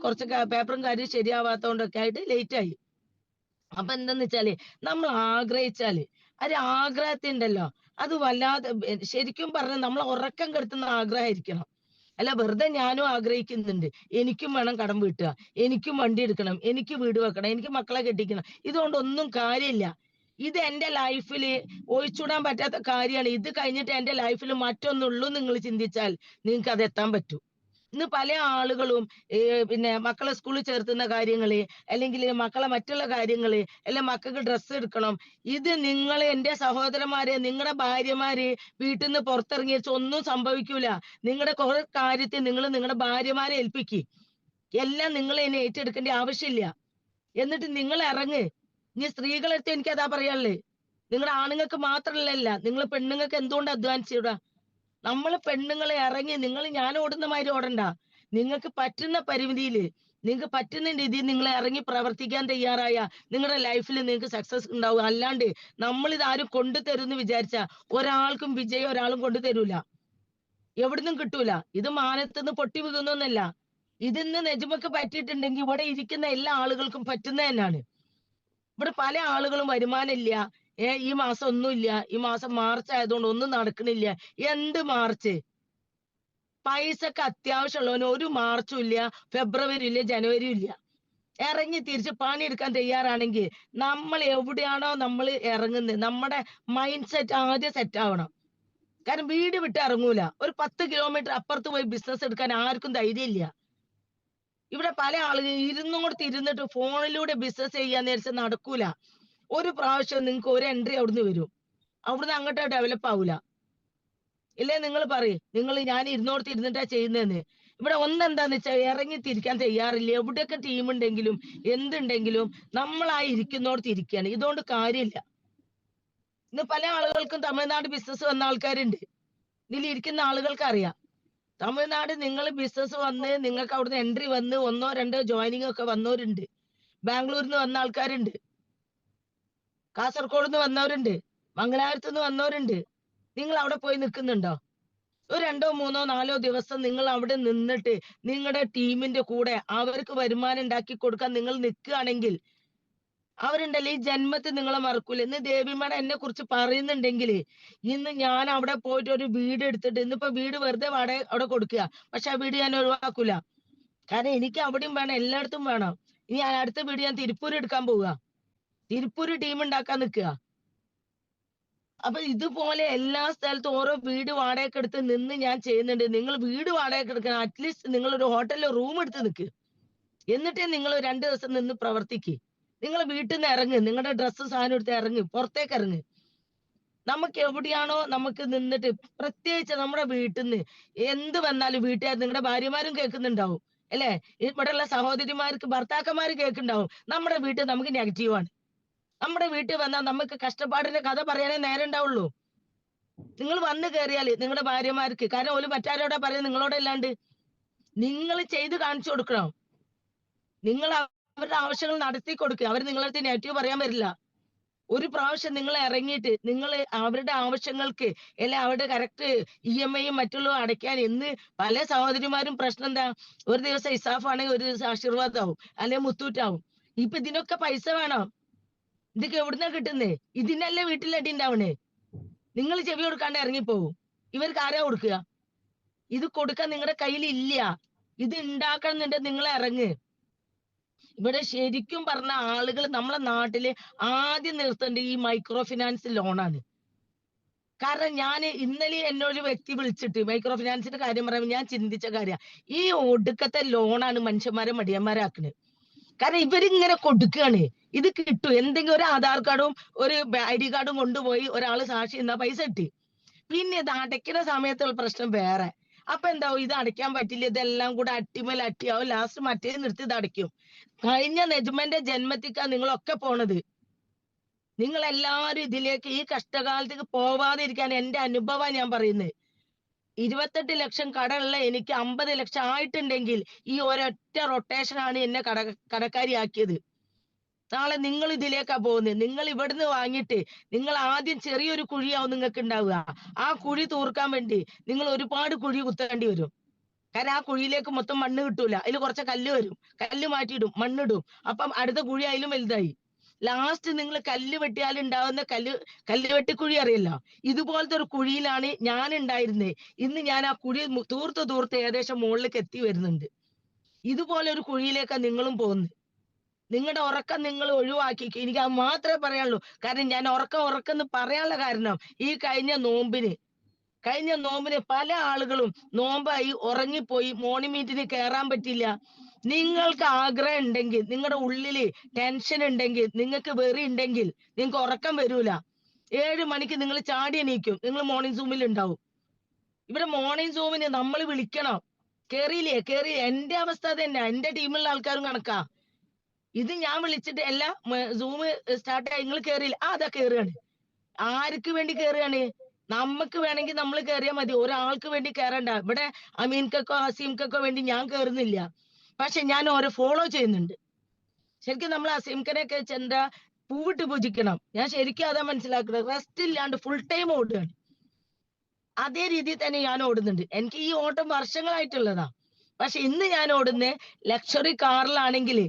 കുറച്ച് പേപ്പറും കാര്യം ശരിയാവാത്തത് കൊണ്ടൊക്കെ ആയിട്ട് ലേറ്റ് ആയി. അപ്പൊ എന്താന്ന് വെച്ചാല് നമ്മൾ ആഗ്രഹിച്ചാല് ഒരു ആഗ്രഹത്തിണ്ടല്ലോ, അത് വല്ലാതെ ശരിക്കും പറഞ്ഞ നമ്മളെ ഉറക്കം കെടുത്തുന്ന ആഗ്രഹമായിരിക്കണം. അല്ല വെറുതെ ഞാനും ആഗ്രഹിക്കുന്നുണ്ട്. എനിക്കും വേണം കടം വീട്ടുക, എനിക്കും വണ്ടി എടുക്കണം, എനിക്ക് വീട് വെക്കണം, എനിക്ക് മക്കളെ കെട്ടിക്കണം. ഇതുകൊണ്ടൊന്നും കാര്യമില്ല. ഇത് എന്റെ ലൈഫില് ഒഴിച്ചൂടാൻ പറ്റാത്ത കാര്യമാണ്. ഇത് കഴിഞ്ഞിട്ട് എന്റെ ലൈഫിൽ മറ്റൊന്നുള്ളൂ നിങ്ങൾ ചിന്തിച്ചാൽ നിങ്ങൾക്ക് അത് എത്താൻ പറ്റൂ. ഇന്ന് പല ആളുകളും പിന്നെ മക്കളെ സ്കൂളിൽ ചേർത്തുന്ന കാര്യങ്ങള്, അല്ലെങ്കിൽ മക്കളെ മറ്റുള്ള കാര്യങ്ങള്, അല്ലെ മക്കൾക്ക് ഡ്രസ്സ് എടുക്കണം. ഇത് നിങ്ങൾ എന്റെ സഹോദരന്മാരെ, നിങ്ങളുടെ ഭാര്യമാര് വീട്ടിൽ നിന്ന് പുറത്തിറങ്ങിയ ഒന്നും സംഭവിക്കൂല. നിങ്ങളുടെ കുറെ കാര്യത്തിൽ നിങ്ങൾ നിങ്ങളുടെ ഭാര്യമാരെ ഏൽപ്പിക്ക്. എല്ലാം നിങ്ങൾ എന്നെ ഏറ്റെടുക്കേണ്ട ആവശ്യമില്ല. എന്നിട്ട് നിങ്ങൾ ഇറങ്ങ്. ഇനി സ്ത്രീകളടുത്ത് എനിക്ക് അതാ പറയാനുള്ളത്. നിങ്ങളുടെ ആണുങ്ങൾക്ക് മാത്രമല്ല, നിങ്ങൾ പെണ്ണുങ്ങൾക്ക് എന്തുകൊണ്ട് അധ്വാനിച്ചൂടാ? നമ്മള് പെണ്ണുങ്ങളെ ഇറങ്ങി, നിങ്ങൾ ഞാൻ ഓടുന്ന മാതിരി ഓടണ്ട. നിങ്ങൾക്ക് പറ്റുന്ന പരിമിതിയില്, നിങ്ങൾക്ക് പറ്റുന്ന രീതിയിൽ നിങ്ങൾ ഇറങ്ങി പ്രവർത്തിക്കാൻ തയ്യാറായ നിങ്ങളുടെ ലൈഫിൽ നിങ്ങൾക്ക് സക്സസ് ഉണ്ടാവും. അല്ലാണ്ട് നമ്മളിത് ആരും കൊണ്ടു തരുമെന്ന് വിചാരിച്ച ഒരാൾക്കും വിജയം ഒരാളും കൊണ്ടു തരൂല, എവിടുന്നും കിട്ടൂല. ഇത് മാനത്തുനിന്ന് പൊട്ടി വീഴുന്നൊന്നല്ല. ഇതിന്ന് നെജുമക്ക് പറ്റിയിട്ടുണ്ടെങ്കിൽ ഇവിടെ ഇരിക്കുന്ന എല്ലാ ആളുകൾക്കും പറ്റുന്ന തന്നെയാണ്. ഇവിടെ പല ആളുകളും വരുമാനമില്ല, ഈ മാസം ഒന്നുമില്ല, ഈ മാസം മാർച്ച് ആയതുകൊണ്ട് ഒന്നും നടക്കണില്ല. എന്ത് മാർച്ച്? പൈസക്ക് അത്യാവശ്യമുള്ളവന് ഒരു മാർച്ചും ഇല്ല, ഫെബ്രുവരി ഇല്ല, ജനുവരി ഇല്ല. ഇറങ്ങി തിരിച്ച് പണിയെടുക്കാൻ തയ്യാറാണെങ്കിൽ നമ്മൾ എവിടെയാണോ നമ്മൾ ഇറങ്ങുന്നത്, നമ്മുടെ മൈൻഡ് സെറ്റ് ആദ്യം സെറ്റ് ആവണം. കാരണം വീട് വിട്ട് ഇറങ്ങൂല. ഒരു 10 കിലോമീറ്റർ അപ്പുറത്ത് പോയി ബിസിനസ് എടുക്കാൻ ആർക്കും ധൈര്യമില്ല. ഇവിടെ പല ആളുകൾ ഇരുന്നിട്ട് ഫോണിലൂടെ ബിസിനസ് ചെയ്യാൻ നേരിച്ച് നടക്കൂല. ഒരു പ്രാവശ്യം നിങ്ങൾക്ക് ഒരു എൻട്രി അവിടുന്ന് വരും, അവിടുന്ന് അങ്ങോട്ട് ഡെവലപ്പ് ആവൂല. ഇല്ലേ നിങ്ങൾ പറയും, ഞാൻ ഇരുന്നോടത്ത് ഇരുന്നിട്ടാ ചെയ്യുന്നതെന്ന്. ഇവിടെ ഒന്നെന്താന്ന് വെച്ചാൽ ഇറങ്ങി തിരിക്കാൻ തയ്യാറില്ല. എവിടെയൊക്കെ ടീം ഉണ്ടെങ്കിലും എന്തുണ്ടെങ്കിലും നമ്മളായി ഇരിക്കുന്നോടത്ത് ഇരിക്കുകയാണ്. ഇതുകൊണ്ട് കാര്യമില്ല. ഇന്ന് പല ആളുകൾക്കും തമിഴ്നാട് ബിസിനസ് വന്ന ആൾക്കാരുണ്ട്. ഇതിൽ ഇരിക്കുന്ന ആളുകൾക്ക് അറിയാം. തമിഴ്നാട് നിങ്ങൾ ബിസിനസ് വന്ന് നിങ്ങൾക്ക് അവിടുന്ന് എൻട്രി വന്ന് 1 2 ജോയിനിങ് ഒക്കെ വന്നവരുണ്ട്. ബാംഗ്ലൂരിൽ നിന്ന് വന്ന ആൾക്കാരുണ്ട്, കാസർഗോഡ് നിന്ന് വന്നവരുണ്ട്, മംഗലാപുരത്ത് നിന്ന് വന്നവരുണ്ട്. നിങ്ങൾ അവിടെ പോയി നിൽക്കുന്നുണ്ടോ? ഒരു 2 3 4 ദിവസം നിങ്ങൾ അവിടെ നിന്നിട്ട് നിങ്ങളുടെ ടീമിന്റെ കൂടെ അവർക്ക് വരുമാനം ഉണ്ടാക്കി കൊടുക്കാൻ നിങ്ങൾ നിൽക്കുകയാണെങ്കിൽ അവരുണ്ടല്ലോ ഈ ജന്മത്തിൽ നിങ്ങളെ മറക്കൂല. ഇന്ന് ദേവിമാഡം എന്നെ കുറിച്ച് പറയുന്നുണ്ടെങ്കിൽ ഇന്ന് ഞാൻ അവിടെ പോയിട്ട് ഒരു വീട് എടുത്തിട്ട്, ഇന്നിപ്പോ വീട് വെറുതെ വാടക അവിടെ കൊടുക്കുക, പക്ഷെ ആ വീട് ഞാൻ ഒഴിവാക്കൂല. കാരണം എനിക്ക് അവിടെയും വേണം, എല്ലായിടത്തും വേണം. ഇനി അടുത്ത വീട് ഞാൻ തിരുപ്പൂർ എടുക്കാൻ പോവുക, തിരുപ്പൂർ ടീം ഉണ്ടാക്കാൻ നിൽക്കുക. അപ്പൊ ഇതുപോലെ എല്ലാ സ്ഥലത്തും ഓരോ വീട് വാടകയ്ക്ക് എടുത്ത് നിന്ന് ഞാൻ ചെയ്യുന്നുണ്ട്. നിങ്ങൾ വീട് വാടകയ്ക്ക് എടുക്കണം, അറ്റ്ലീസ്റ്റ് നിങ്ങൾ ഒരു ഹോട്ടലിൽ റൂം എടുത്ത് നിൽക്ക്. എന്നിട്ടേ നിങ്ങൾ 2 ദിവസം നിന്ന് പ്രവർത്തിക്ക്. നിങ്ങൾ വീട്ടിൽ നിന്ന് ഇറങ്ങ്, നിങ്ങളുടെ ഡ്രസ്സ് സാധനം എടുത്ത് ഇറങ്ങ്, പുറത്തേക്ക് ഇറങ്ങ്. നമുക്ക് എവിടെയാണോ നമുക്ക് നിന്നിട്ട്, പ്രത്യേകിച്ച് നമ്മുടെ വീട്ടിൽ നിന്ന് എന്ത് വന്നാലും വീട്ടുകാർ, നിങ്ങളുടെ ഭാര്യമാരും കേൾക്കുന്നുണ്ടാവും അല്ലെ, ഇവിടെയുള്ള സഹോദരിമാർക്ക് ഭർത്താക്കന്മാര് കേൾക്കുന്നുണ്ടാവും. നമ്മുടെ വീട്ടിൽ നമുക്ക് നെഗറ്റീവാണ്. നമ്മുടെ വീട്ടിൽ വന്നാൽ നമുക്ക് കഷ്ടപ്പാടിന്റെ കഥ പറയാനേ നേരം ഉണ്ടാവുള്ളൂ. നിങ്ങൾ വന്നു കയറിയാല് നിങ്ങളുടെ ഭാര്യമാർക്ക്, കാരണം ഓല് മറ്റാരോടാ പറയാൻ, നിങ്ങളോടല്ലാണ്ട്. നിങ്ങൾ ചെയ്ത് കാണിച്ചു കൊടുക്കണം. നിങ്ങൾ അവരുടെ ആവശ്യങ്ങൾ നടത്തി കൊടുക്കുക. അവർ നിങ്ങളടുത്ത് നെഗറ്റീവ് പറയാൻ വരില്ല. ഒരു പ്രാവശ്യം നിങ്ങൾ ഇറങ്ങിയിട്ട് നിങ്ങൾ അവരുടെ ആവശ്യങ്ങൾക്ക്, അല്ലെ അവരുടെ കറക്റ്റ് EMI മറ്റുള്ളവ അടയ്ക്കാൻ, എന്ന് പല സഹോദരിമാരും പ്രശ്നം എന്താ, ഒരു ദിവസം ഇസാഫ് ആണെങ്കിൽ ഒരു ദിവസം ആശീർവാദാവും, അല്ലെ മുത്തൂറ്റാവും. ഇപ്പൊ ഇതിനൊക്കെ പൈസ വേണം. ഇതൊക്കെ എവിടുന്നാ കിട്ടുന്നേ? ഇതിനല്ലേ വീട്ടിൽ അടി ഉണ്ടാവണേ. നിങ്ങൾ ചെവി കൊടുക്കാണ്ട് ഇറങ്ങിപ്പോവും. ഇവർക്ക് ആരാ കൊടുക്കുക? ഇത് കൊടുക്കാൻ നിങ്ങളുടെ കയ്യിൽ ഇല്ല. ഇത് ഉണ്ടാക്കണമെന്നുണ്ടെങ്കിൽ നിങ്ങൾ ഇറങ്ങ്. ഇവിടെ ശരിക്കും പറഞ്ഞ ആളുകൾ നമ്മളെ നാട്ടില് ആദ്യം നിർത്തേണ്ടത് ഈ മൈക്രോ ഫിനാൻസ് ലോണാണ്. കാരണം ഞാൻ ഇന്നലെ എന്നൊരു വ്യക്തി വിളിച്ചിട്ട് മൈക്രോ ഫിനാൻസിന്റെ കാര്യം പറയുമ്പോൾ ഞാൻ ചിന്തിച്ച കാര്യം, ഈ ഒടുക്കത്തെ ലോണാണ് മനുഷ്യന്മാരെ മടിയന്മാരാക്കുന്നത്. കാരണം ഇവരിങ്ങനെ കൊടുക്കുകയാണ്, ഇത് കിട്ടും. എന്തെങ്കിലും ഒരു ആധാർ കാർഡും ഒരു ID കാർഡും കൊണ്ടുപോയി ഒരാൾ സാക്ഷി എന്നാ പൈസ കിട്ടി. പിന്നെ ഇത് അടയ്ക്കുന്ന സമയത്തുള്ള പ്രശ്നം വേറെ. അപ്പൊ എന്താവും, ഇത് അടയ്ക്കാൻ പറ്റില്ല, ഇതെല്ലാം കൂടെ അട്ടിമേൽ അട്ടിയാവും, ലാസ്റ്റ് മറ്റേ നിർത്തി ഇത് അടയ്ക്കും. കഴിഞ്ഞ നെജ്മന്റെ ജന്മത്തിക്കാ നിങ്ങളൊക്കെ പോണത്. നിങ്ങൾ എല്ലാവരും ഇതിലേക്ക് ഈ കഷ്ടകാലത്തേക്ക് പോവാതിരിക്കാൻ എന്റെ അനുഭവം ഞാൻ പറയുന്നത്. 28 ലക്ഷം കടമുള്ള എനിക്ക് 50 ലക്ഷം ആയിട്ടുണ്ടെങ്കിൽ ഈ ഒരൊറ്റ റൊട്ടേഷനാണ് എന്നെ കടക്കാരിയാക്കിയത്. നാളെ നിങ്ങൾ ഇതിലേക്കാ പോകുന്നത്. നിങ്ങൾ ഇവിടുന്ന് വാങ്ങിയിട്ട് നിങ്ങൾ ആദ്യം ചെറിയൊരു കുഴിയാവും നിങ്ങൾക്ക് ഉണ്ടാവുക. ആ കുഴി തൂർക്കാൻ വേണ്ടി നിങ്ങൾ ഒരുപാട് കുഴി കുത്തേണ്ടി വരും. കാരണം ആ കുഴിയിലേക്ക് മൊത്തം മണ്ണ് കിട്ടൂല, അതിൽ കുറച്ച് കല്ല് വരും, കല്ല് മാറ്റിയിടും, മണ്ണിടും, അപ്പം അടുത്ത കുഴി അതിലും വലുതായി. ലാസ്റ്റ് നിങ്ങൾ കല്ല് വെട്ടിയാൽ ഉണ്ടാവുന്ന കല്ല് വെട്ടിക്കുഴി അറിയല്ലോ, ഇതുപോലത്തെ ഒരു കുഴിയിലാണ് ഞാൻ ഉണ്ടായിരുന്നത്. ഇന്ന് ഞാൻ ആ കുഴി തൂർത്ത് ഏകദേശം മുകളിലേക്ക് എത്തി വരുന്നുണ്ട്. ഇതുപോലെ ഒരു കുഴിയിലേക്കാണ് നിങ്ങളും പോകുന്നത്. നിങ്ങളുടെ ഉറക്കം നിങ്ങൾ ഒഴിവാക്കി. എനിക്ക് അത് മാത്രമേ പറയാനുള്ളൂ. കാരണം ഞാൻ ഉറക്കം എന്ന് പറയാനുള്ള കാരണം, ഈ കഴിഞ്ഞ നോമ്പിന് പല ആളുകളും നോമ്പായി ഉറങ്ങിപ്പോയി, മോർണിംഗ് മീറ്റിന് കയറാൻ പറ്റില്ല. നിങ്ങൾക്ക് ആഗ്രഹം ഉണ്ടെങ്കിൽ, നിങ്ങളുടെ ഉള്ളില് ടെൻഷൻ ഉണ്ടെങ്കിൽ, നിങ്ങൾക്ക് വെറി ഉണ്ടെങ്കിൽ നിങ്ങൾക്ക് ഉറക്കം വരൂല. 7 മണിക്ക് നിങ്ങൾ ചാടി എണീക്കും, നിങ്ങൾ മോർണിംഗ് സൂമിൽ ഉണ്ടാവും. ഇവിടെ മോർണിംഗ് സൂമിന് നമ്മൾ വിളിക്കണം, കേറി. എന്റെ അവസ്ഥ തന്നെ, എന്റെ ടീമിലുള്ള ആൾക്കാരും കണക്കാ. ഇത് ഞാൻ വിളിച്ചിട്ട് എല്ലാ സൂം സ്റ്റാർട്ട് ആയി, നിങ്ങൾ കേറിയില്ല, അതാ കേറുകയാണ്. ആർക്ക് വേണ്ടി കേറുകയാണ്? നമുക്ക് വേണമെങ്കിൽ നമ്മൾ കയറിയാൽ മതി, ഒരാൾക്ക് വേണ്ടി കയറണ്ട. ഇവിടെ അമീൻക്കോ അസീംക്കോ വേണ്ടി ഞാൻ കയറുന്നില്ല. പക്ഷെ ഞാൻ ഓരോ ഫോളോ ചെയ്യുന്നുണ്ട്. ശരിക്കും നമ്മൾ അസീംക്കനെയൊക്കെ ചെന്ത പൂവിട്ട് പൂജിക്കണം. ഞാൻ ശരിക്കും അതാ മനസ്സിലാക്കുന്നത്. റെസ്റ്റ് ഇല്ലാണ്ട് ഫുൾ ടൈം ഓടുകയാണ്. അതേ രീതിയിൽ തന്നെ ഞാൻ ഓടുന്നുണ്ട്. എനിക്ക് ഈ ഓട്ടം വർഷങ്ങളായിട്ടുള്ളതാ. പക്ഷെ ഇന്ന് ഞാൻ ഓടുന്ന ലക്ഷറി കാറിലാണെങ്കിൽ,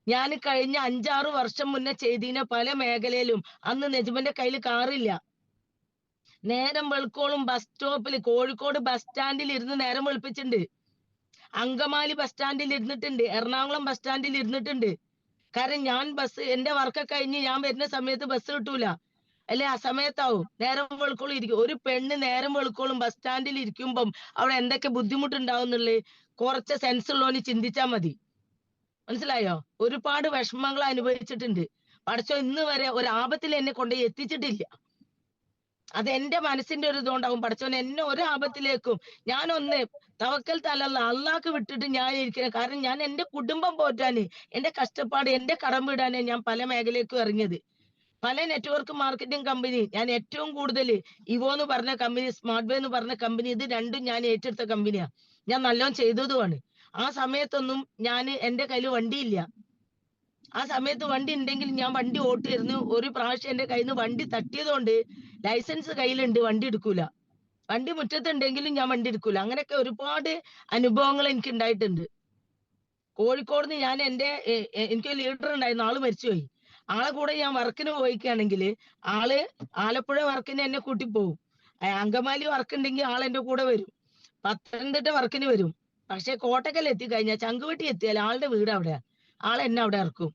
ഞാൻ കഴിഞ്ഞ 5-6 വർഷം മുന്നേ ചെയ്തിന പല മേഖലയിലും അന്ന് നെജ്മന്റെ കയ്യിൽ കാറില്ല. നേരം വെളുക്കോളും ബസ് സ്റ്റോപ്പിൽ, കോഴിക്കോട് ബസ് സ്റ്റാൻഡിൽ ഇരുന്ന് നേരം വെളുപ്പിച്ചിട്ടുണ്ട്. അങ്കമാലി ബസ് സ്റ്റാൻഡിൽ ഇരുന്നിട്ടുണ്ട്, എറണാകുളം ബസ് സ്റ്റാൻഡിൽ ഇരുന്നിട്ടുണ്ട്. കാരണം ഞാൻ എന്റെ വർക്കൊക്കെ കഴിഞ്ഞ് ഞാൻ വരുന്ന സമയത്ത് ബസ് കിട്ടൂല, അല്ലെ ആ സമയത്താവും. നേരം വെളുക്കോളും ഇരിക്കും. ഒരു പെണ്ണ് നേരം വെളുക്കോളും ബസ് സ്റ്റാൻഡിൽ ഇരിക്കുമ്പം അവിടെ എന്തൊക്കെ ബുദ്ധിമുട്ടുണ്ടാവും എന്നുള്ളത് കുറച്ച് സെൻസ് ഉള്ളവന് ചിന്തിച്ചാൽ മതി. മനസ്സിലായോ? ഒരുപാട് വിഷമങ്ങൾ അനുഭവിച്ചിട്ടുണ്ട്. പഠിച്ചോ ഇന്ന് വരെ ഒരു ആപത്തിൽ എന്നെ കൊണ്ട് എത്തിച്ചിട്ടില്ല. അത് എന്റെ മനസ്സിന്റെ ഒരു ഇതുകൊണ്ടാവും. പഠിച്ചോൻ എന്നെ ഒരു ആപത്തിലേക്കും ഞാനൊന്ന് തവക്കൽ തലല്ല അള്ളാഹ്ക്ക് വിട്ടിട്ട് ഞാൻ ഇരിക്കുന്നത്. കാരണം ഞാൻ എന്റെ കുടുംബം പോറ്റാന്, എന്റെ കഷ്ടപ്പാട്, എന്റെ കടം വിടാനേ ഞാൻ പല മേഖലയിലേക്കും ഇറങ്ങിയത്. പല നെറ്റ്വർക്ക് മാർക്കറ്റിംഗ് കമ്പനി, ഞാൻ ഏറ്റവും കൂടുതൽ ഇവോ എന്ന് പറഞ്ഞ കമ്പനി, സ്മാർട്ട് വേ എന്ന് പറഞ്ഞ കമ്പനി, ഇത് രണ്ടും ഞാൻ ഏറ്റെടുത്ത കമ്പനിയാ. ഞാൻ നല്ലോണം ചെയ്തതുമാണ്. ആ സമയത്തൊന്നും എന്റെ കയ്യിൽ വണ്ടിയില്ല. ആ സമയത്ത് വണ്ടി ഉണ്ടെങ്കിൽ ഞാൻ വണ്ടി ഓട്ടിയിരുന്നു. ഒരു പ്രാവശ്യം എന്റെ കയ്യിൽ നിന്ന് വണ്ടി തട്ടിയതുകൊണ്ട് ലൈസൻസ് കയ്യിലുണ്ട്, വണ്ടി എടുക്കൂല. വണ്ടി മുറ്റത്തുണ്ടെങ്കിലും ഞാൻ വണ്ടി എടുക്കൂല. അങ്ങനെയൊക്കെ ഒരുപാട് അനുഭവങ്ങൾ എനിക്ക് ഉണ്ടായിട്ടുണ്ട്. കോഴിക്കോട് നിന്ന് എനിക്ക് ലീഡർ ഉണ്ടായിരുന്നു, ആള് മരിച്ചുപോയി. ആളെ കൂടെ ഞാൻ വർക്കിന് പോയിക്കുകയാണെങ്കിൽ ആള് ആലപ്പുഴ വർക്കിന് എന്നെ കൂട്ടി പോകും. അങ്കമാലി വർക്ക് ഉണ്ടെങ്കിൽ ആൾ എന്റെ കൂടെ വരും. പത്തനംതിട്ട വർക്കിന് വരും. പക്ഷെ കോട്ടക്കൽ എത്തിക്കഴിഞ്ഞാൽ, ചങ്കുവെട്ടി എത്തിയാൽ ആളുടെ വീട് അവിടെയാ, ആൾ എന്നെ അവിടെ ഇറക്കും.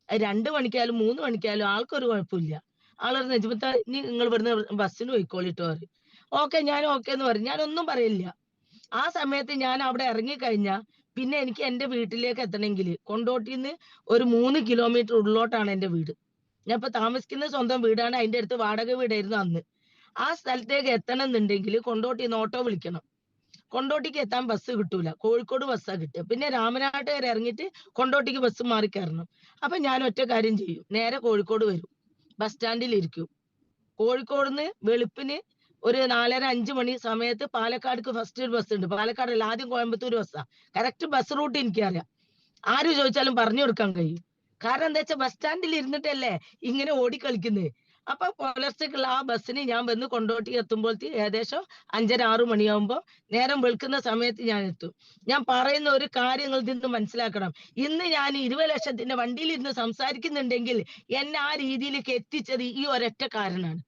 2 മണിക്കായാലും 3 മണിക്കായാലും ആൾക്കൊരു കുഴപ്പമില്ല. ആളൊരു നെജ്മത്ത, ഇനി നിങ്ങൾ ഇവിടുന്ന് ബസ്സിന് പോയിക്കോളിട്ടോ പറയും. ഓക്കെ, ഞാൻ ഓക്കെ എന്ന് പറയും, ഞാനൊന്നും പറയില്ല. ആ സമയത്ത് ഞാൻ അവിടെ ഇറങ്ങിക്കഴിഞ്ഞാൽ പിന്നെ എനിക്ക് എന്റെ വീട്ടിലേക്ക് എത്തണമെങ്കിൽ കൊണ്ടോട്ടിന്ന് ഒരു 3 കിലോമീറ്റർ ഉള്ളിലോട്ടാണ് എന്റെ വീട്. ഞാൻ ഇപ്പൊ താമസിക്കുന്ന സ്വന്തം വീടാണ്, അതിന്റെ അടുത്ത് വാടക വീടായിരുന്നു അന്ന്. ആ സ്ഥലത്തേക്ക് എത്തണം എന്നുണ്ടെങ്കിൽ കൊണ്ടോട്ടിന്ന് ഓട്ടോ വിളിക്കണം. കൊണ്ടോട്ടിക്ക് എത്താൻ ബസ് കിട്ടൂല, കോഴിക്കോട് ബസ്സാ കിട്ടുക. പിന്നെ രാമനാട്ട് വരെ ഇറങ്ങിയിട്ട് കൊണ്ടോട്ടിക്ക് ബസ് മാറി കയറണം. അപ്പൊ ഞാൻ ഒറ്റ കാര്യം ചെയ്യും, നേരെ കോഴിക്കോട് വരും, ബസ് സ്റ്റാൻഡിൽ ഇരിക്കും. കോഴിക്കോട് നിന്ന് വെളുപ്പിന് ഒരു 4:30-5 മണി സമയത്ത് പാലക്കാടിക്ക് ഫസ്റ്റ് ഒരു ബസ് ഉണ്ട്. പാലക്കാടല്ല, ആദ്യം കോയമ്പത്തൂർ ബസ്സാ. കറക്റ്റ് ബസ് റൂട്ട് എനിക്കറിയാം. ആര് ചോദിച്ചാലും പറഞ്ഞു കൊടുക്കാൻ കഴിയും. കാരണം എന്താ വെച്ചാൽ ബസ് സ്റ്റാൻഡിൽ ഇരുന്നിട്ടല്ലേ ഇങ്ങനെ ഓടിക്കളിക്കുന്നത്. അപ്പൊ പുലർച്ചക്കുള്ള ആ ബസ്സിന് ഞാൻ വന്ന് കൊണ്ടോട്ടി എത്തുമ്പോഴത്തെ ഏകദേശം 5:30-6 മണിയാകുമ്പോ, നേരം വെളുക്കുന്ന സമയത്ത് ഞാൻ എത്തും. ഞാൻ പറയുന്ന ഒരു കാര്യങ്ങൾ നിന്ന് മനസ്സിലാക്കണം. ഇന്ന് ഞാൻ 20 ലക്ഷത്തിന്റെ വണ്ടിയിൽ ഇരുന്ന് സംസാരിക്കുന്നുണ്ടെങ്കിൽ എന്നെ ആ രീതിയിലേക്ക് എത്തിച്ചത് ഈ ഒരൊറ്റ കാരണമാണ്.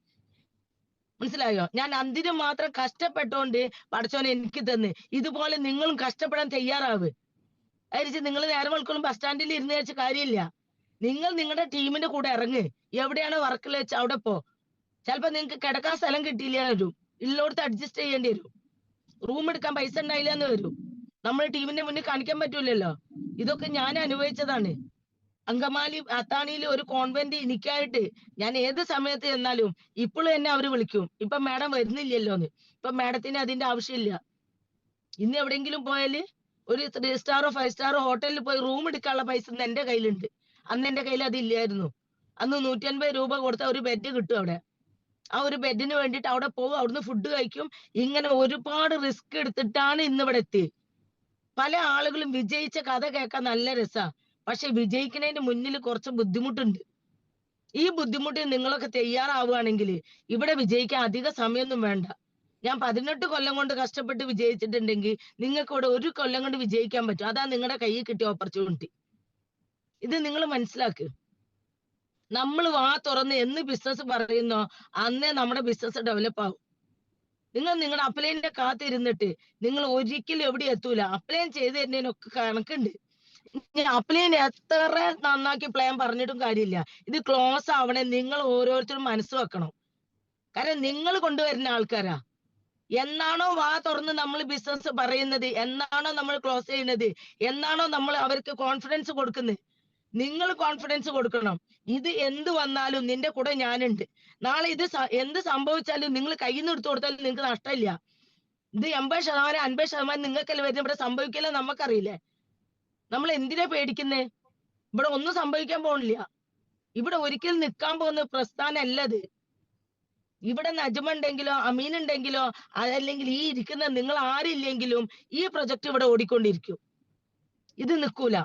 മനസ്സിലായോ? ഞാൻ അതിന് മാത്രം കഷ്ടപ്പെട്ടോണ്ട് പടച്ചോൻ എനിക്ക് തന്ന്. ഇതുപോലെ നിങ്ങളും കഷ്ടപ്പെടാൻ തയ്യാറാവ്. അരിച്ച് നിങ്ങൾ നേരം വെളുക്കോളം ബസ് സ്റ്റാൻഡിൽ ഇരുന്ന് വെച്ച കാര്യമില്ല. നിങ്ങൾ നിങ്ങളുടെ ടീമിന്റെ കൂടെ ഇറങ്ങ്. എവിടെയാണ് വർക്കുള്ള വെച്ചാ അവിടെ പോ. ചിലപ്പോ നിങ്ങൾക്ക് കിടക്കാൻ സ്ഥലം കിട്ടിയില്ല വരും. ഉള്ളോടത്ത് അഡ്ജസ്റ്റ് ചെയ്യേണ്ടി വരും. റൂം എടുക്കാൻ പൈസ ഉണ്ടായില്ല എന്ന് വരും. നമ്മൾ ടീമിന്റെ മുന്നിൽ കാണിക്കാൻ പറ്റൂലല്ലോ. ഇതൊക്കെ ഞാൻ അനുഭവിച്ചതാണ്. അങ്കമാലി അത്താണിയിൽ ഒരു കോൺവെന്റ് എനിക്കായിട്ട് ഞാൻ ഏത് സമയത്ത് ചെന്നാലും ഇപ്പോഴും എന്നെ അവര് വിളിക്കും. ഇപ്പൊ മാഡം വരുന്നില്ലല്ലോന്ന്. ഇപ്പൊ മാഡത്തിന് അതിന്റെ ആവശ്യമില്ല. ഇന്ന് എവിടെയെങ്കിലും പോയാല് ഒരു 3 സ്റ്റാറോ 5 സ്റ്റാറോ ഹോട്ടലിൽ പോയി റൂം എടുക്കാനുള്ള പൈസ ഇന്ന് എന്റെ കയ്യിലുണ്ട്. അന്ന് എന്റെ കയ്യിൽ അതില്ലായിരുന്നു. അന്ന് 150 രൂപ കൊടുത്ത ഒരു ബെഡ് കിട്ടും അവിടെ. ആ ഒരു ബെഡിന് വേണ്ടിയിട്ട് അവിടെ പോകും, അവിടുന്ന് ഫുഡ് കഴിക്കും. ഇങ്ങനെ ഒരുപാട് റിസ്ക് എടുത്തിട്ടാണ് ഇന്ന് ഇവിടെ എത്തിയത്. പല ആളുകളും വിജയിച്ച കഥ കേൾക്കാൻ നല്ല രസാ. പക്ഷെ വിജയിക്കുന്നതിന് മുന്നിൽ കുറച്ച് ബുദ്ധിമുട്ടുണ്ട്. ഈ ബുദ്ധിമുട്ടിന് നിങ്ങളൊക്കെ തയ്യാറാവുകയാണെങ്കിൽ ഇവിടെ വിജയിക്കാൻ അധിക സമയമൊന്നും വേണ്ട. ഞാൻ 18 കൊല്ലം കൊണ്ട് കഷ്ടപ്പെട്ട് വിജയിച്ചിട്ടുണ്ടെങ്കിൽ നിങ്ങൾക്ക് ഇവിടെ 1 കൊല്ലം കൊണ്ട് വിജയിക്കാൻ പറ്റും. അതാ നിങ്ങളുടെ കയ്യിൽ കിട്ടിയ ഓപ്പർച്യൂണിറ്റി. ഇത് നിങ്ങൾ മനസ്സിലാക്ക്. നമ്മൾ വാ തുറന്ന് എന്ന് ബിസിനസ് പറയുന്നോ അന്നേ നമ്മുടെ ബിസിനസ് ഡെവലപ്പ് ആവും. നിങ്ങൾ നിങ്ങളുടെ അപ്ലൈനിന്റെ കാത്തിരുന്നിട്ട് നിങ്ങൾ ഒരിക്കലും എവിടെ എത്തൂല. അപ്ലൈൻ ചെയ്ത് തരുന്നതിനൊക്കെ കണക്കുണ്ട്. അപ്ലൈൻ എത്ര നന്നാക്കി പ്ലാൻ പറഞ്ഞിട്ടും കാര്യമില്ല. ഇത് ക്ലോസ് ആവണേ നിങ്ങൾ ഓരോരുത്തരും മനസ്സ് വെക്കണം. കാരണം നിങ്ങൾ കൊണ്ടുവരുന്ന ആൾക്കാരാ. എന്നാണോ വാ തുറന്ന് നമ്മൾ ബിസിനസ് പറയുന്നത്, എന്നാണോ നമ്മൾ ക്ലോസ് ചെയ്യുന്നത്, എന്നാണോ നമ്മൾ അവർക്ക് കോൺഫിഡൻസ് കൊടുക്കുന്നത്, നിങ്ങൾ കോൺഫിഡൻസ് കൊടുക്കണം. ഇത് എന്ത് വന്നാലും നിന്റെ കൂടെ ഞാനുണ്ട്. നാളെ ഇത് എന്ത് സംഭവിച്ചാലും നിങ്ങൾ കയ്യിൽ നിന്ന് എടുത്തു കൊടുത്താലും നിങ്ങൾക്ക് നഷ്ടമില്ല. ഇത് 80% 50% നിങ്ങൾക്കല്ലേ വരുന്നത്, ഇവിടെ സംഭവിക്കില്ല നമുക്കറിയില്ലേ. നമ്മൾ എന്തിനാ പേടിക്കുന്നേ? ഇവിടെ ഒന്നും സംഭവിക്കാൻ പോണില്ല. ഇവിടെ ഒരിക്കലും നിൽക്കാൻ പോകുന്ന പ്രസ്ഥാനം അല്ലത്. ഇവിടെ നജ്മ ഉണ്ടെങ്കിലോ അമീൻ ഉണ്ടെങ്കിലോ അതല്ലെങ്കിൽ ഈ ഇരിക്കുന്ന നിങ്ങൾ ആരില്ലെങ്കിലും ഈ പ്രൊജക്ട് ഇവിടെ ഓടിക്കൊണ്ടിരിക്കും. ഇത് നിൽക്കൂല.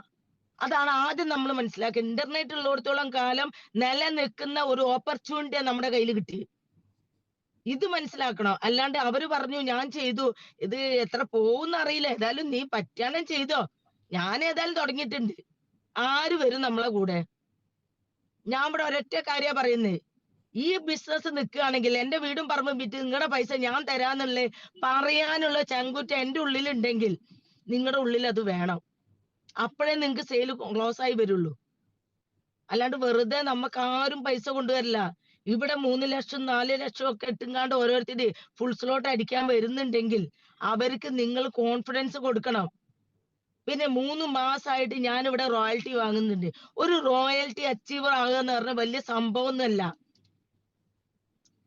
അതാണ് ആദ്യം നമ്മൾ മനസ്സിലാക്കുക. ഇന്റർനെറ്റ് ഉള്ളിടത്തോളം കാലം നിലനിൽക്കുന്ന ഒരു ഓപ്പർച്യൂണിറ്റിയാ നമ്മുടെ കയ്യിൽ കിട്ടി. ഇത് മനസ്സിലാക്കണം. അല്ലാണ്ട് അവര് പറഞ്ഞു ഞാൻ ചെയ്തു, ഇത് എത്ര പോകുന്ന അറിയില്ല, ഏതായാലും നീ പറ്റാനും ചെയ്തോ, ഞാൻ ഏതായാലും തുടങ്ങിയിട്ടുണ്ട്, ആര് വരും നമ്മളെ കൂടെ? ഞാൻ ഇവിടെ ഒരൊറ്റ കാര്യ പറയുന്നത്, ഈ ബിസിനസ് നിൽക്കുകയാണെങ്കിൽ എന്റെ വീടും പറമ്പും വിറ്റ് നിങ്ങളുടെ പൈസ ഞാൻ തരാന്നുള്ള പറയാനുള്ള ചങ്കുറ്റ എന്റെ ഉള്ളിലുണ്ടെങ്കിൽ നിങ്ങളുടെ ഉള്ളിൽ അത് വേണം. അപ്പോഴേ നിങ്ങൾക്ക് സെയിൽ ക്ലോസ് ആയി വരുള്ളൂ. അല്ലാണ്ട് വെറുതെ നമുക്ക് ആരും പൈസ കൊണ്ടുവരില്ല. ഇവിടെ 3 ലക്ഷം 4 ലക്ഷം ഒക്കെ ഇട്ടുങ്ങാണ്ട് ഓരോരുത്തര് ഫുൾ സ്ലോട്ട് അടിക്കാൻ വരുന്നുണ്ടെങ്കിൽ അവർക്ക് നിങ്ങൾ കോൺഫിഡൻസ് കൊടുക്കണം. പിന്നെ 3 മാസമായിട്ട് ഞാൻ ഇവിടെ റോയൽറ്റി വാങ്ങുന്നുണ്ട്. ഒരു റോയൽറ്റി അച്ചീവർ ആകുക എന്ന് പറഞ്ഞാൽ വലിയ സംഭവമൊന്നുമല്ല.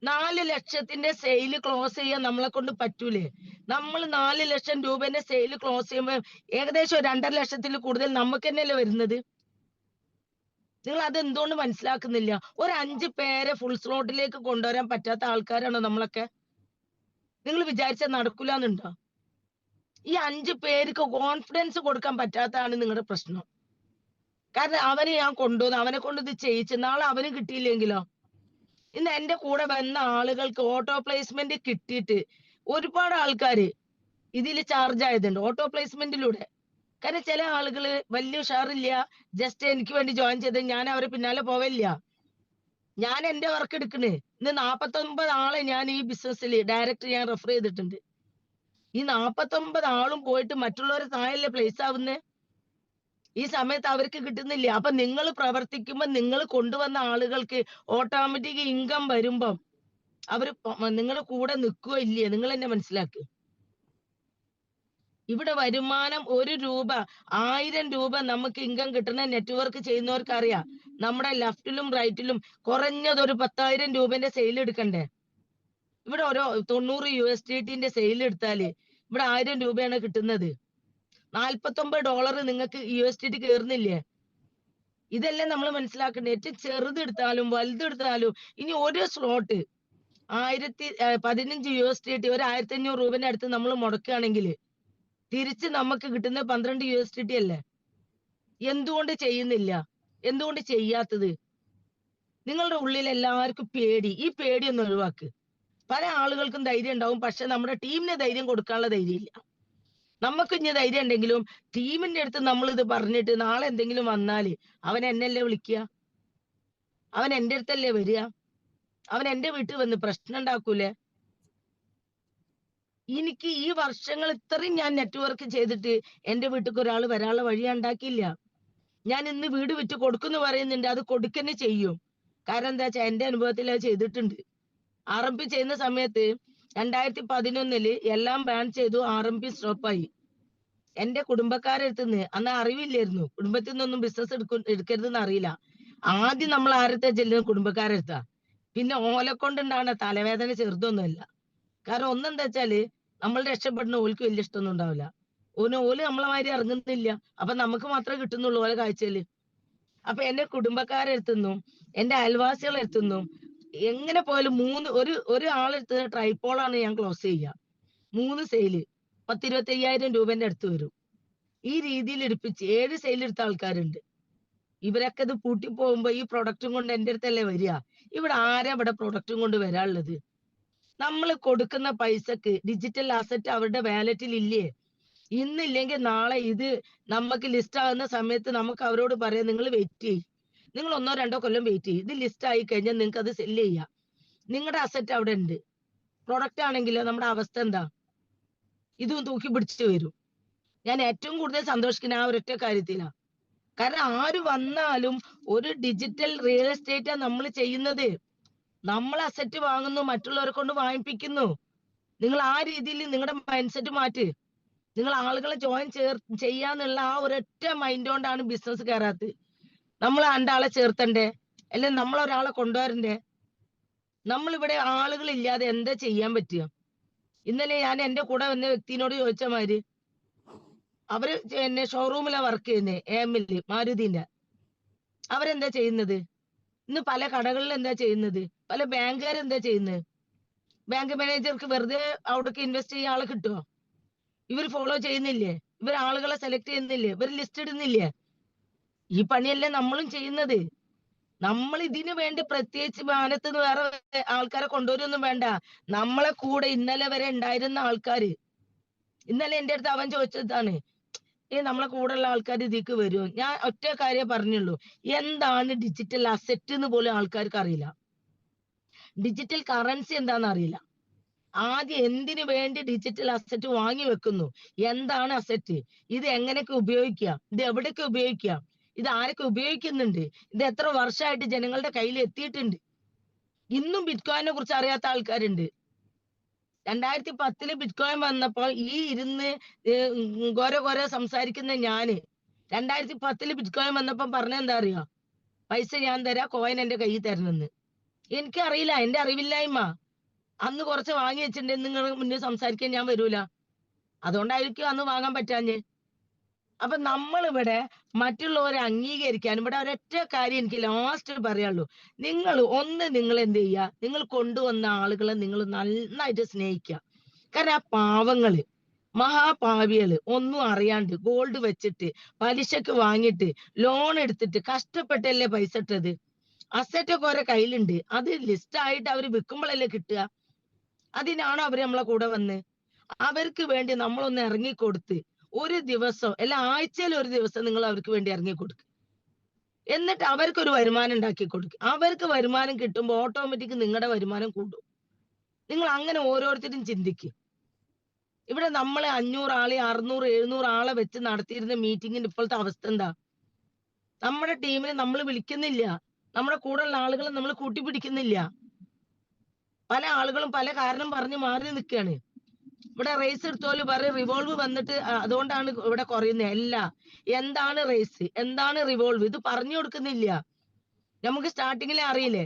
4 ലക്ഷത്തിന്റെ സെയിൽ ക്ലോസ് ചെയ്യാൻ നമ്മളെ കൊണ്ട് പറ്റൂലേ? നമ്മൾ 4 ലക്ഷം രൂപന്റെ സെയിൽ ക്ലോസ് ചെയ്യുമ്പോൾ ഏകദേശം 2.5 ലക്ഷത്തിൽ കൂടുതൽ നമുക്ക് തന്നെയല്ലേ വരുന്നത്. നിങ്ങൾ അത് എന്തുകൊണ്ട് മനസ്സിലാക്കുന്നില്ല? ഒരു 5 പേരെ ഫുൾ സ്ലോട്ടിലേക്ക് കൊണ്ടുവരാൻ പറ്റാത്ത ആൾക്കാരാണോ നമ്മളൊക്കെ? നിങ്ങൾ വിചാരിച്ചാൽ നടക്കൂലെന്നുണ്ടോ? ഈ 5 പേർക്ക് കോൺഫിഡൻസ് കൊടുക്കാൻ പറ്റാത്തതാണ് നിങ്ങളുടെ പ്രശ്നം. കാരണം അവനെ ഞാൻ കൊണ്ടുവന്ന് അവനെ കൊണ്ട് ഇത് ചെയ്യിച്ച് നാളെ അവന് കിട്ടിയില്ലെങ്കിലോ? ഇന്ന് എന്റെ കൂടെ വന്ന ആളുകൾക്ക് ഓട്ടോ പ്ലേസ്മെന്റ് കിട്ടിയിട്ട് ഒരുപാട് ആൾക്കാര് ഇതിൽ ചാർജ് ആയതുണ്ട് ഓട്ടോ പ്ലേസ്മെന്റിലൂടെ. കാരണം ചില ആളുകള് വലിയ ഉഷാറില്ല, ജസ്റ്റ് എനിക്ക് വേണ്ടി ജോയിൻ ചെയ്ത് ഞാൻ അവരെ പിന്നാലെ പോവില്ല. ഞാൻ എന്റെ വർക്ക് എടുക്കണേ. ഇന്ന് 49 ആളെ ഞാൻ ഈ ബിസിനസ്സിൽ ഡയറക്റ്റ് ഞാൻ റെഫർ ചെയ്തിട്ടുണ്ട്. ഈ 49 ആളും പോയിട്ട് മറ്റുള്ളവരെ താഴെ പ്ലേസ് ആവുന്നേ. ഈ സമയത്ത് അവർക്ക് കിട്ടുന്നില്ല. അപ്പൊ നിങ്ങൾ പ്രവർത്തിക്കുമ്പോൾ നിങ്ങൾ കൊണ്ടുവന്ന ആളുകൾക്ക് ഓട്ടോമാറ്റിക് ഇൻകം വരുമ്പം അവര് നിങ്ങളുടെ കൂടെ നിൽക്കുകയോ ഇല്ലേ? നിങ്ങൾ എന്നെ മനസ്സിലാക്കുക. ഇവിടെ വരുമാനം 1 രൂപ 1000 രൂപ നമുക്ക് ഇൻകം കിട്ടുന്ന നെറ്റ്വർക്ക് ചെയ്യുന്നവർക്ക് അറിയാം. നമ്മുടെ ലെഫ്റ്റിലും റൈറ്റിലും കുറഞ്ഞത് ഒരു 10,000 രൂപന്റെ സെയിൽ എടുക്കണ്ടേ? ഇവിടെ ഓരോ 90 USDT സെയിൽ എടുത്താല് ഇവിടെ 1000 രൂപയാണ് കിട്ടുന്നത്. $49 നിങ്ങൾക്ക് USDT കയറുന്നില്ലേ? ഇതെല്ലാം നമ്മൾ മനസ്സിലാക്കേണ്ടത്. ഏറ്റവും ചെറുതെടുത്താലും വലുതെടുത്താലും ഇനി ഒരു സ്ലോട്ട് 15 USDT ഒരു 1500 രൂപന്റെ അടുത്ത് നമ്മൾ മുടക്കുകയാണെങ്കിൽ തിരിച്ച് നമുക്ക് കിട്ടുന്ന 12 USDT അല്ലേ? എന്തുകൊണ്ട് ചെയ്യുന്നില്ല? എന്തുകൊണ്ട് ചെയ്യാത്തത്? നിങ്ങളുടെ ഉള്ളിൽ എല്ലാവർക്കും പേടി. ഈ പേടി ഒന്ന് ഒഴിവാക്ക്. പല ആളുകൾക്കും ധൈര്യം ഉണ്ടാവും. പക്ഷെ നമ്മുടെ ടീമിന് ധൈര്യം കൊടുക്കാനുള്ള ധൈര്യമില്ല. നമുക്ക് ഇനി ധൈര്യം ഉണ്ടെങ്കിലും ടീമിന്റെ അടുത്ത് നമ്മൾ ഇത് പറഞ്ഞിട്ട് നാളെ എന്തെങ്കിലും വന്നാല് അവൻ എന്നല്ലേ വിളിക്കുക? അവൻ എന്റെ അടുത്തല്ലേ വരിക? അവൻ എന്റെ വീട്ടിൽ വന്ന് പ്രശ്നം ഉണ്ടാക്കൂലേ? എനിക്ക് ഈ വർഷങ്ങൾ ഇത്രയും ഞാൻ നെറ്റ്വർക്ക് ചെയ്തിട്ട് എന്റെ വീട്ടിലേക്ക് ഒരാൾ വരാനുള്ള വഴി ഞാൻ ഉണ്ടാക്കിയില്ല. ഞാൻ ഇന്ന് വീട് വിറ്റ് കൊടുക്കുന്നു പറയുന്നുണ്ട്, അത് കൊടുക്കന്നെ ചെയ്യും. കാരണം എന്താ വെച്ചാൽ എന്റെ അനുഭവത്തിൽ അത് ചെയ്തിട്ടുണ്ട്. RMP ചെയ്യുന്ന സമയത്ത് 2011 എല്ലാം ബാൻ ചെയ്തു, RMP സ്റ്റോപ്പായി. എന്റെ കുടുംബക്കാരെടുത്തുനിന്ന് അന്ന് അറിവില്ലായിരുന്നു, കുടുംബത്തിൽ നിന്നൊന്നും ബിസിനസ് എടുക്കരുതെന്ന് അറിയില്ല. ആദ്യം നമ്മൾ ആരത്തെ ചെല്ലുന്ന കുടുംബക്കാരെടുത്താ. പിന്നെ ഓലെ കൊണ്ടുണ്ടാകുന്ന തലവേദന ചെറുതൊന്നുമല്ല. കാരണം ഒന്നെന്താ വെച്ചാല് നമ്മൾ രക്ഷപ്പെടുന്ന ഓൽക്ക് വലിയ ഇഷ്ടമൊന്നും ഉണ്ടാവില്ല. ഓല് നമ്മളെ മാതിരി ഇറങ്ങുന്നില്ല. അപ്പൊ നമുക്ക് മാത്രമേ കിട്ടുന്നുള്ളൂ ഓലെ കാഴ്ചയില്. അപ്പൊ എന്റെ കുടുംബക്കാരെടുത്തുനിന്നും എന്റെ അയൽവാസികളെടുത്തുനിന്നും എങ്ങനെ പോയാലും ഒരു ആളെടുത്ത് ട്രൈപ്പോളാണ് ഞാൻ ക്ലോസ് ചെയ്യുക. 3 സെയില് 10-25,000 രൂപന്റെ അടുത്ത് വരും. ഈ രീതിയിൽ എടുപ്പിച്ച് 7 സെയിൽ എടുത്ത ആൾക്കാരുണ്ട്. ഇവരൊക്കെ ഇത് പൂട്ടി പോകുമ്പോ ഈ പ്രൊഡക്റ്റും കൊണ്ട് എന്റെ അടുത്തല്ലേ വരിക. ഇവിടെ ആരാ ഇവിടെ പ്രൊഡക്റ്റും കൊണ്ട് വരാനുള്ളത്? നമ്മൾ കൊടുക്കുന്ന പൈസക്ക് ഡിജിറ്റൽ അസറ്റ് അവരുടെ വാലറ്റിൽ ഇല്ലേ? ഇന്നില്ലെങ്കിൽ നാളെ ഇത് നമുക്ക് ലിസ്റ്റ് ആകുന്ന സമയത്ത് നമുക്ക് അവരോട് പറയാം, നിങ്ങൾ വെയിറ്റ് ചെയ്യും, നിങ്ങൾ 1-2 കൊല്ലം വെയിറ്റ് ചെയ്യും, ഇത് ലിസ്റ്റ് ആയി കഴിഞ്ഞാൽ നിങ്ങൾക്ക് അത് സെല്ല് ചെയ്യാം. നിങ്ങളുടെ അസറ്റ് അവിടെ ഉണ്ട്. പ്രൊഡക്റ്റ് ആണെങ്കിലോ നമ്മുടെ അവസ്ഥ എന്താ? ഇതും തൂക്കി പിടിച്ചിട്ട് വരും. ഞാൻ ഏറ്റവും കൂടുതൽ സന്തോഷിക്കുന്ന ആ ഒരൊറ്റ കാര്യത്തിലാണ്. കാരണം ആര് വന്നാലും ഒരു ഡിജിറ്റൽ റിയൽ എസ്റ്റേറ്റാ നമ്മൾ ചെയ്യുന്നത്. നമ്മൾ അസറ്റ് വാങ്ങുന്നു, മറ്റുള്ളവരെ കൊണ്ട് വാങ്ങിപ്പിക്കുന്നു. നിങ്ങൾ ആ രീതിയിൽ നിങ്ങളുടെ മൈൻഡ് സെറ്റ് മാറ്റ്. നിങ്ങൾ ആളുകളെ ജോയിൻ ചെയ്യാന്നുള്ള ആ ഒരൊറ്റ മൈൻഡ് കൊണ്ടാണ് ബിസിനസ് കയറാത്തത്. നമ്മൾ 2 ആളെ ചേർത്തണ്ടേ, അല്ലെങ്കിൽ നമ്മൾ ഒരാളെ കൊണ്ടുവരണ്ടേ? നമ്മളിവിടെ ആളുകൾ ഇല്ലാതെ എന്താ ചെയ്യാൻ പറ്റുക? ഇന്നലെ ഞാൻ എന്റെ കൂടെ വന്ന വ്യക്തിനോട് ചോദിച്ച മാതിരി, അവര് എന്നെ ഷോറൂമിലാണ് വർക്ക് ചെയ്യുന്നത്, AML മാരുതിന്റെ. അവരെന്താ ചെയ്യുന്നത്? ഇന്ന് പല കടകളിൽ എന്താ ചെയ്യുന്നത്? പല ബാങ്കുകാർ എന്താ ചെയ്യുന്നത്? ബാങ്ക് മാനേജർക്ക് വെറുതെ അവിടേക്ക് ഇൻവെസ്റ്റ് ചെയ്യാൻ ആളെ കിട്ടുമോ? ഇവർ ഫോളോ ചെയ്യുന്നില്ലേ? ഇവർ ആളുകളെ സെലക്ട് ചെയ്യുന്നില്ലേ? ഇവർ ലിസ്റ്റ് ഇടുന്നില്ലേ? ഈ പണിയല്ലേ നമ്മളും ചെയ്യുന്നത്. നമ്മൾ ഇതിനു വേണ്ടി പ്രത്യേകിച്ച് മാനത്തുനിന്ന് വേറെ ആൾക്കാരെ കൊണ്ടുവരൊന്നും വേണ്ട. നമ്മളെ കൂടെ ഇന്നലെ വരെ ഉണ്ടായിരുന്ന ആൾക്കാര്, ഇന്നലെ എന്റെ അടുത്ത് അവൻ ചോദിച്ചതാണ്, നമ്മളെ കൂടെയുള്ള ആൾക്കാർ ഇതിക്ക് വരുമോ? ഞാൻ ഒറ്റ കാര്യം പറഞ്ഞുള്ളൂ, എന്താണ് ഡിജിറ്റൽ അസറ്റ് എന്ന് പോലും ആൾക്കാർക്ക് അറിയില്ല. ഡിജിറ്റൽ കറൻസി എന്താണെന്ന് അറിയില്ല. ആദ്യം എന്തിനു വേണ്ടി ഡിജിറ്റൽ അസറ്റ് വാങ്ങി വെക്കുന്നു? എന്താണ് അസറ്റ്? ഇത് എങ്ങനെയൊക്കെ ഉപയോഗിക്കാം? ഇത് എവിടെയൊക്കെ ഉപയോഗിക്കാം? ഇത് ആരൊക്കെ ഉപയോഗിക്കുന്നുണ്ട്? ഇത് എത്ര വർഷമായിട്ട് ജനങ്ങളുടെ കയ്യിൽ എത്തിയിട്ടുണ്ട്? ഇന്നും ബിറ്റ്കോയിനെ കുറിച്ച് അറിയാത്ത ആൾക്കാരുണ്ട്. 2010 ബിറ്റ്കോയിൻ വന്നപ്പോൾ ഈ ഇരുന്ന് ഗോര സംസാരിക്കുന്ന ഞാന് 2010 ബിറ്റ്കോയിൻ വന്നപ്പോ പറഞ്ഞ എന്താ അറിയോ? പൈസ ഞാൻ തരാം, കോയിൻ എന്റെ കയ്യിൽ തരണമെന്ന്. എനിക്കറിയില്ല, എന്റെ അറിവില്ലായ്മ. അന്ന് കുറച്ച് വാങ്ങി വെച്ചിട്ടുണ്ടെങ്കിൽ നിങ്ങൾ മുന്നിൽ സംസാരിക്കാൻ ഞാൻ വരൂല. അതുകൊണ്ടായിരിക്കും അന്ന് വാങ്ങാൻ പറ്റാഞ്ഞ്. അപ്പൊ നമ്മളിവിടെ മറ്റുള്ളവരെ അംഗീകരിക്കാൻ ഇവിടെ ഒരൊറ്റ കാര്യം എനിക്ക് ലാസ്റ്റ് പറയാനുള്ളൂ. നിങ്ങൾ എന്ത് ചെയ്യുക? നിങ്ങൾ കൊണ്ടുവന്ന ആളുകളെ നിങ്ങൾ നന്നായിട്ട് സ്നേഹിക്കുക. കാരണം ആ പാവങ്ങള്, മഹാപാവികള്, ഒന്നും അറിയാണ്ട് ഗോൾഡ് വെച്ചിട്ട് പലിശക്ക് വാങ്ങിയിട്ട് ലോൺ എടുത്തിട്ട് കഷ്ടപ്പെട്ടല്ലേ പൈസ ഇട്ടത്. അസറ്റൊക്കെ ഓരോ കയ്യിലുണ്ട്. അത് ലിസ്റ്റ് ആയിട്ട് അവര് വിൽക്കുമ്പോഴല്ലേ കിട്ടുക. അതിനാണ് അവര് നമ്മളെ കൂടെ വന്ന്. അവർക്ക് വേണ്ടി നമ്മളൊന്ന് ഇറങ്ങിക്കൊടുത്ത് ഒരു ദിവസം അല്ല ആഴ്ചയിൽ ഒരു ദിവസം നിങ്ങൾ അവർക്ക് വേണ്ടി ഇറങ്ങിക്കൊടുക്കുക. എന്നിട്ട് അവർക്കൊരു വരുമാനം ഉണ്ടാക്കി കൊടുക്കുക. അവർക്ക് വരുമാനം കിട്ടുമ്പോൾ ഓട്ടോമാറ്റിക് നിങ്ങളുടെ വരുമാനം കൂടും. നിങ്ങൾ അങ്ങനെ ഓരോരുത്തരും ചിന്തിക്കും. ഇവിടെ നമ്മളെ 500 ആളെ 600 700 ആളെ വെച്ച് നടത്തിയിരുന്ന മീറ്റിങ്ങിന്റെ ഇപ്പോഴത്തെ അവസ്ഥ എന്താ? നമ്മുടെ ടീമിനെ നമ്മൾ വിളിക്കുന്നില്ല. നമ്മുടെ കൂടെയുള്ള ആളുകളെ നമ്മൾ കൂട്ടിപ്പിടിക്കുന്നില്ല. പല ആളുകളും പല കാരണം പറഞ്ഞ് മാറി നിൽക്കുകയാണ്. ഇവിടെ റേസ് എടുത്തോല് പറയും റിവോൾവ് വന്നിട്ട് അതുകൊണ്ടാണ് ഇവിടെ കുറയുന്നത്. അല്ല, എന്താണ് റേസ്, എന്താണ് റിവോൾവ്, ഇത് പറഞ്ഞു കൊടുക്കുന്നില്ല. നമുക്ക് സ്റ്റാർട്ടിങ്ങിലെ അറിയില്ലേ?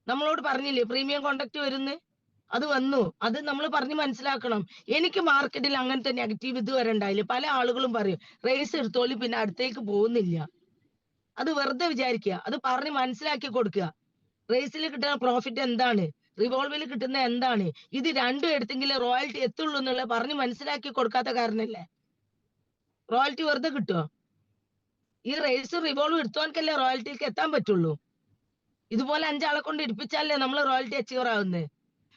നമ്മളോട് പറഞ്ഞില്ലേ പ്രീമിയം കോൺട്രാക്ട് വരുന്നു, അത് വന്നു, അത് നമ്മൾ പറഞ്ഞ് മനസ്സിലാക്കണം. എനിക്ക് മാർക്കറ്റിൽ അങ്ങനത്തെ നെഗറ്റീവ് ഇതുവരെ ഉണ്ടായില്ല. പല ആളുകളും പറയും റേസ് എടുത്തോല് പിന്നെ അടുത്തേക്ക് പോകുന്നില്ല. അത് വെറുതെ വിചാരിക്കുക. അത് പറഞ്ഞ് മനസ്സിലാക്കി കൊടുക്കുക. റേസിൽ കിട്ടുന്ന പ്രോഫിറ്റ് എന്താണ്, റിവോൾവിൽ കിട്ടുന്ന എന്താണ്, ഇത് രണ്ടും എടുത്തെങ്കിലേ റോയൽറ്റി എത്തുള്ളൂ എന്നുള്ള പറഞ്ഞ് മനസ്സിലാക്കി കൊടുക്കാത്ത കാരണല്ലേ റോയൽറ്റി വെറുതെ കിട്ടുമോ? ഈ റേസ് റിവോൾവ് എടുത്തോൻക്കല്ലേ റോയൽറ്റിക്ക് എത്താൻ പറ്റുള്ളൂ. ഇതുപോലെ 5 ആളെ കൊണ്ട് ഇടിപ്പിച്ചാലേ നമ്മൾ റോയൽറ്റി അച്ചീവർ ആവുന്നത്.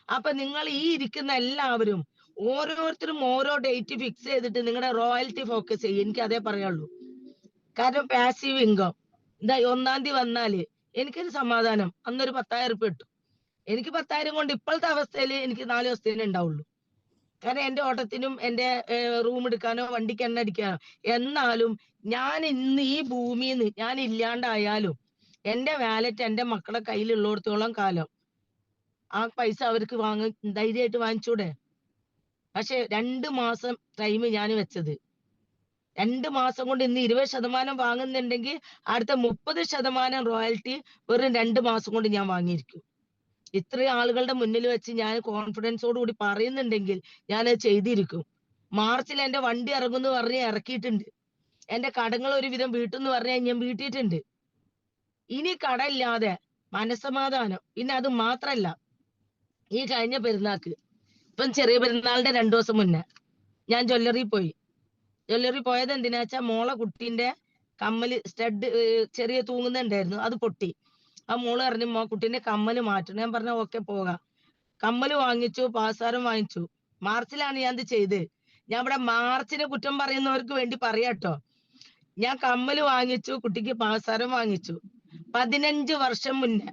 അപ്പൊ നിങ്ങൾ ഈ ഇരിക്കുന്ന എല്ലാവരും ഓരോരുത്തരും ഓരോ ഡേറ്റ് ഫിക്സ് ചെയ്തിട്ട് നിങ്ങളുടെ റോയൽറ്റി ഫോക്കസ് ചെയ്യും. എനിക്ക് അതേ പറയുള്ളൂ. കാരണം പാസീവ് ഇൻകം എന്താ 1-ാം തീയതി വന്നാല് എനിക്കൊരു സമാധാനം, അന്നൊരു 10,000 ഉറുപ്പിക കിട്ടും. എനിക്ക് 10,000 കൊണ്ട് ഇപ്പോഴത്തെ അവസ്ഥയിൽ എനിക്ക് 4 ദിവസത്തേനെ ഉണ്ടാവുള്ളൂ. കാരണം എന്റെ ഓട്ടത്തിനും എന്റെ റൂം എടുക്കാനോ വണ്ടിക്ക് എണ്ണ അടിക്കാനോ. എന്നാലും ഞാൻ ഇന്ന് ഈ ഭൂമിന്ന് ഞാൻ ഇല്ലാണ്ടായാലും എന്റെ വാലറ്റ് എന്റെ മക്കളുടെ കയ്യിലുള്ളിടത്തോളം കാലം ആ പൈസ അവർക്ക് ധൈര്യമായിട്ട് വാങ്ങിച്ചൂടെ? പക്ഷെ 2 മാസം ടൈം ഞാൻ വെച്ചത്. 2 മാസം കൊണ്ട് ഇന്ന് 20% വാങ്ങുന്നുണ്ടെങ്കിൽ അടുത്ത 30% റോയൽറ്റി വെറും 2 മാസം കൊണ്ട് ഞാൻ വാങ്ങിയിരിക്കും. ഇത്രയും ആളുകളുടെ മുന്നിൽ വെച്ച് ഞാൻ കോൺഫിഡൻസോട് കൂടി പറയുന്നുണ്ടെങ്കിൽ ഞാനത് ചെയ്തിരിക്കും. മാർച്ചിൽ എന്റെ വണ്ടി ഇറങ്ങുമെന്ന് പറഞ്ഞ് ഇറക്കിയിട്ടുണ്ട്. എന്റെ കടങ്ങൾ ഒരുവിധം വീട്ടെന്ന് പറഞ്ഞാൽ ഞാൻ വീട്ടിയിട്ടുണ്ട്. ഇനി കടമില്ലാതെ മനസ്സമാധാനം. പിന്നെ അത് മാത്രല്ല, ഈ കഴിഞ്ഞ പെരുന്നാൾക്ക് ഇപ്പം ചെറിയ പെരുന്നാളിന്റെ 2 ദിവസം മുന്നേ ഞാൻ ജ്വല്ലറി പോയി. ജ്വല്ലറി പോയത് എന്തിനാച്ചാ മോളെ കുട്ടീന്റെ കമ്മല് സ്റ്റഡ് ചെറിയ തൂങ്ങുന്നുണ്ടായിരുന്നു, അത് പൊട്ടി. ആ മോള് പറഞ്ഞു കുട്ടീന്റെ കമ്മല് മാറ്റണം. ഞാൻ പറഞ്ഞ ഓക്കെ പോകാം. കമ്മല് വാങ്ങിച്ചു, പാസാരം വാങ്ങിച്ചു. മാർച്ചിലാണ് ഞാൻ ഇത് ചെയ്ത്. ഞാൻ ഇവിടെ മാർച്ചിനെ കുറ്റം പറയുന്നവർക്ക് വേണ്ടി പറയാട്ടോ. ഞാൻ കമ്മല് വാങ്ങിച്ചു, കുട്ടിക്ക് പാസാരം വാങ്ങിച്ചു. 15 വർഷം മുന്നേ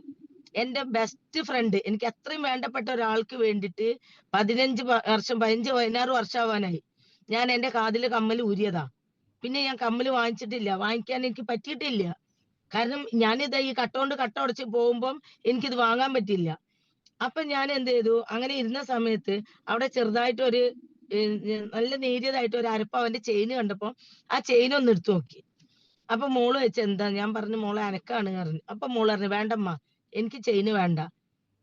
എന്റെ ബെസ്റ്റ് ഫ്രണ്ട്, എനിക്ക് അത്രയും വേണ്ടപ്പെട്ട ഒരാൾക്ക് വേണ്ടിട്ട് 15 വർഷം 15 16 വർഷം ആവാനായി ഞാൻ എന്റെ കാതില് കമ്മല് ഊരിയതാ. പിന്നെ ഞാൻ കമ്മല് വാങ്ങിച്ചിട്ടില്ല, വാങ്ങിക്കാൻ എനിക്ക് പറ്റിയിട്ടില്ല. കാരണം ഞാനിത് ഈ കട്ട ഉടച്ച് പോകുമ്പം എനിക്കിത് വാങ്ങാൻ പറ്റില്ല. അപ്പൊ ഞാൻ എന്ത് ചെയ്തു, അങ്ങനെ ഇരുന്ന സമയത്ത് അവിടെ ചെറുതായിട്ട് ഒരു നല്ല നേരിയതായിട്ട് ഒരു അരപ്പവന്റെ ചെയിന് കണ്ടപ്പോ ആ ചെയിൻ ഒന്ന് എടുത്തു നോക്കി. അപ്പൊ മോള് വെച്ച് എന്താ, ഞാൻ പറഞ്ഞു മോളെ അനക്കാണ് പറഞ്ഞു. അപ്പൊ മോള് പറഞ്ഞു വേണ്ടമ്മ, എനിക്ക് ചെയിന് വേണ്ട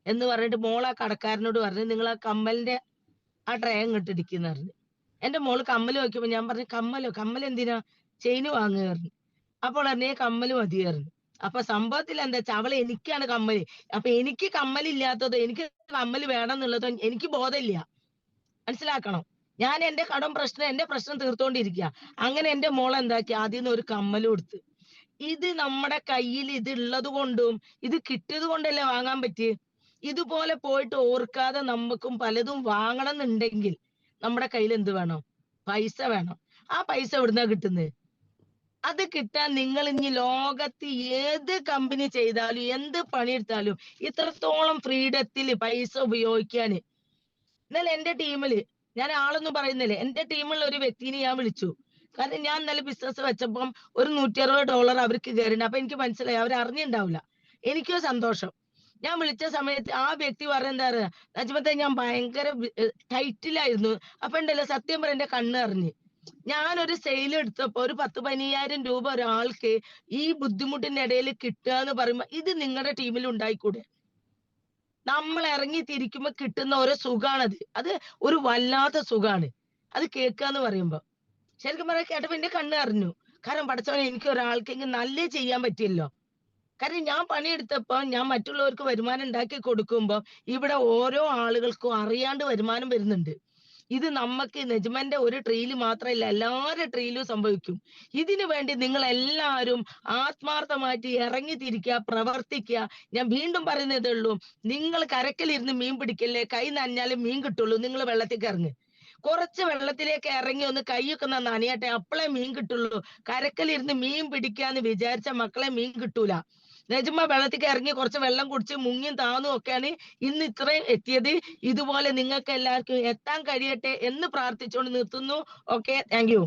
എന്ന് പറഞ്ഞിട്ട് മോള് ആ കടക്കാരനോട് പറഞ്ഞു നിങ്ങൾ ആ കമ്മലിന്റെ ആ ട്രേ ഇങ്ങോട്ട് ഇടിക്കുന്ന പറഞ്ഞു. എന്റെ മോള് കമ്മല് നോക്കിയപ്പോ ഞാൻ പറഞ്ഞു കമ്മൽ എന്തിനാ, ചെയിന് വാങ്ങുക പറഞ്ഞു. അപ്പോൾ പറഞ്ഞേ കമ്മല് മതിയായിരുന്നു. അപ്പൊ സംഭവത്തിൽ എന്താ വെച്ചാൽ അവള് എനിക്കാണ് കമ്മല്. അപ്പൊ എനിക്ക് കമ്മലില്ലാത്തത്, എനിക്ക് കമ്മല് വേണം എന്നുള്ളത് എനിക്ക് ബോധമില്ല. മനസ്സിലാക്കണം. ഞാൻ എന്റെ എന്റെ പ്രശ്നം തീർത്തോണ്ടിരിക്കുക. അങ്ങനെ എന്റെ മോൾ എന്താക്കി, ആദ്യം ഒരു കമ്മല് കൊടുത്ത്. ഇത് നമ്മുടെ കയ്യിൽ ഇത് ഉള്ളത് കൊണ്ടും ഇത് കിട്ടിയത് കൊണ്ടല്ലേ വാങ്ങാൻ പറ്റി. ഇതുപോലെ പോയിട്ട് ഓർക്കാതെ നമുക്കും പലതും വാങ്ങണം എന്നുണ്ടെങ്കിൽ നമ്മുടെ കയ്യിൽ എന്ത് വേണം, പൈസ വേണം. ആ പൈസ എവിടുന്നാ കിട്ടുന്നത്? അത് കിട്ടാൻ നിങ്ങൾ ഇനി ലോകത്ത് ഏത് കമ്പനി ചെയ്താലും എന്ത് പണിയെടുത്താലും ഇത്രത്തോളം ഫ്രീഡത്തിൽ പൈസ ഉപയോഗിക്കാന്. എന്നാൽ എന്റെ ടീമില്, ഞാൻ ആളൊന്നും പറയുന്നില്ല, എന്റെ ടീമിലുള്ള ഒരു വ്യക്തിനെ ഞാൻ വിളിച്ചു. കാരണം ഞാൻ ഇന്നലെ ബിസിനസ് വെച്ചപ്പം ഒരു $160 അവർക്ക് കയറിണ്ട്. അപ്പൊ എനിക്ക് മനസ്സിലായി അവർ അറിഞ്ഞിണ്ടാവില്ല. എനിക്കോ സന്തോഷം. ഞാൻ വിളിച്ച സമയത്ത് ആ വ്യക്തി പറയുന്നത് എന്താ, നജ്മത്തെ ഞാൻ ഭയങ്കര ടൈറ്റിലായിരുന്നു. അപ്പൊ ഉണ്ടല്ലോ സത്യം പറയാൻ എന്റെ കണ്ണ് അറിഞ്ഞ്. ഞാനൊരു സെയിൽ എടുത്തപ്പോ ഒരു 10-15,000 രൂപ ഒരാൾക്ക് ഈ ബുദ്ധിമുട്ടിന്റെ ഇടയിൽ കിട്ടുക എന്ന് പറയുമ്പോ ഇത് നിങ്ങളുടെ ടീമിൽ ഉണ്ടായിക്കൂടെ? നമ്മൾ ഇറങ്ങി തിരിക്കുമ്പോ കിട്ടുന്ന ഓരോ സുഖാണത്. അത് ഒരു വല്ലാത്ത സുഖാണ് അത് കേൾക്കാന്ന് പറയുമ്പോ. ശരിക്കും പറയാൻ കേട്ടപ്പോ എന്റെ കണ്ണ് അറിഞ്ഞു. കാരണം പഠിച്ചവനെ എനിക്ക് ഒരാൾക്കെങ്കിലും നല്ല ചെയ്യാൻ പറ്റിയല്ലോ. കാരണം ഞാൻ പണിയെടുത്തപ്പോ ഞാൻ മറ്റുള്ളവർക്ക് വരുമാനം ഉണ്ടാക്കി കൊടുക്കുമ്പോ ഇവിടെ ഓരോ ആളുകൾക്കും അറിയാണ്ട് വരുമാനം വരുന്നുണ്ട്. ഇത് നമുക്ക് നെജ്മന്റെ ഒരു ട്രീയിൽ മാത്രമല്ല, എല്ലാവരുടെ ട്രീയിലും സംഭവിക്കും. ഇതിനു വേണ്ടി നിങ്ങൾ എല്ലാവരും ആത്മാർത്ഥമായിട്ട് ഇറങ്ങി തിരിക്കുക, പ്രവർത്തിക്കുക. ഞാൻ വീണ്ടും പറയുന്നതേ ഉള്ളൂ, നിങ്ങൾ കരക്കലിരുന്ന് മീൻ പിടിക്കല്ലേ, കൈ നനഞ്ഞാലും മീൻ കിട്ടുള്ളൂ. നിങ്ങൾ വെള്ളത്തിലേക്ക് ഇറങ്ങ്. കുറച്ച് വെള്ളത്തിലേക്ക് ഇറങ്ങി ഒന്ന് കൈയൊക്കെ നനയട്ടെ, അപ്പളേ മീൻ കിട്ടുള്ളൂ. കരക്കലിരുന്ന് മീൻ പിടിക്കാന്ന് വിചാരിച്ച മക്കളെ മീൻ കിട്ടൂല. നെജുമ വെള്ളത്തിലേക്ക് ഇറങ്ങി കുറച്ച് വെള്ളം കുടിച്ച് മുങ്ങിയും താന്നും ഒക്കെയാണ് ഇന്ന് ഇത്രയും എത്തിയത്. ഇതുപോലെ നിങ്ങൾക്ക് എല്ലാവർക്കും എത്താൻ കഴിയട്ടെ എന്ന് പ്രാർത്ഥിച്ചുകൊണ്ട് നിർത്തുന്നു. Okay, thank you.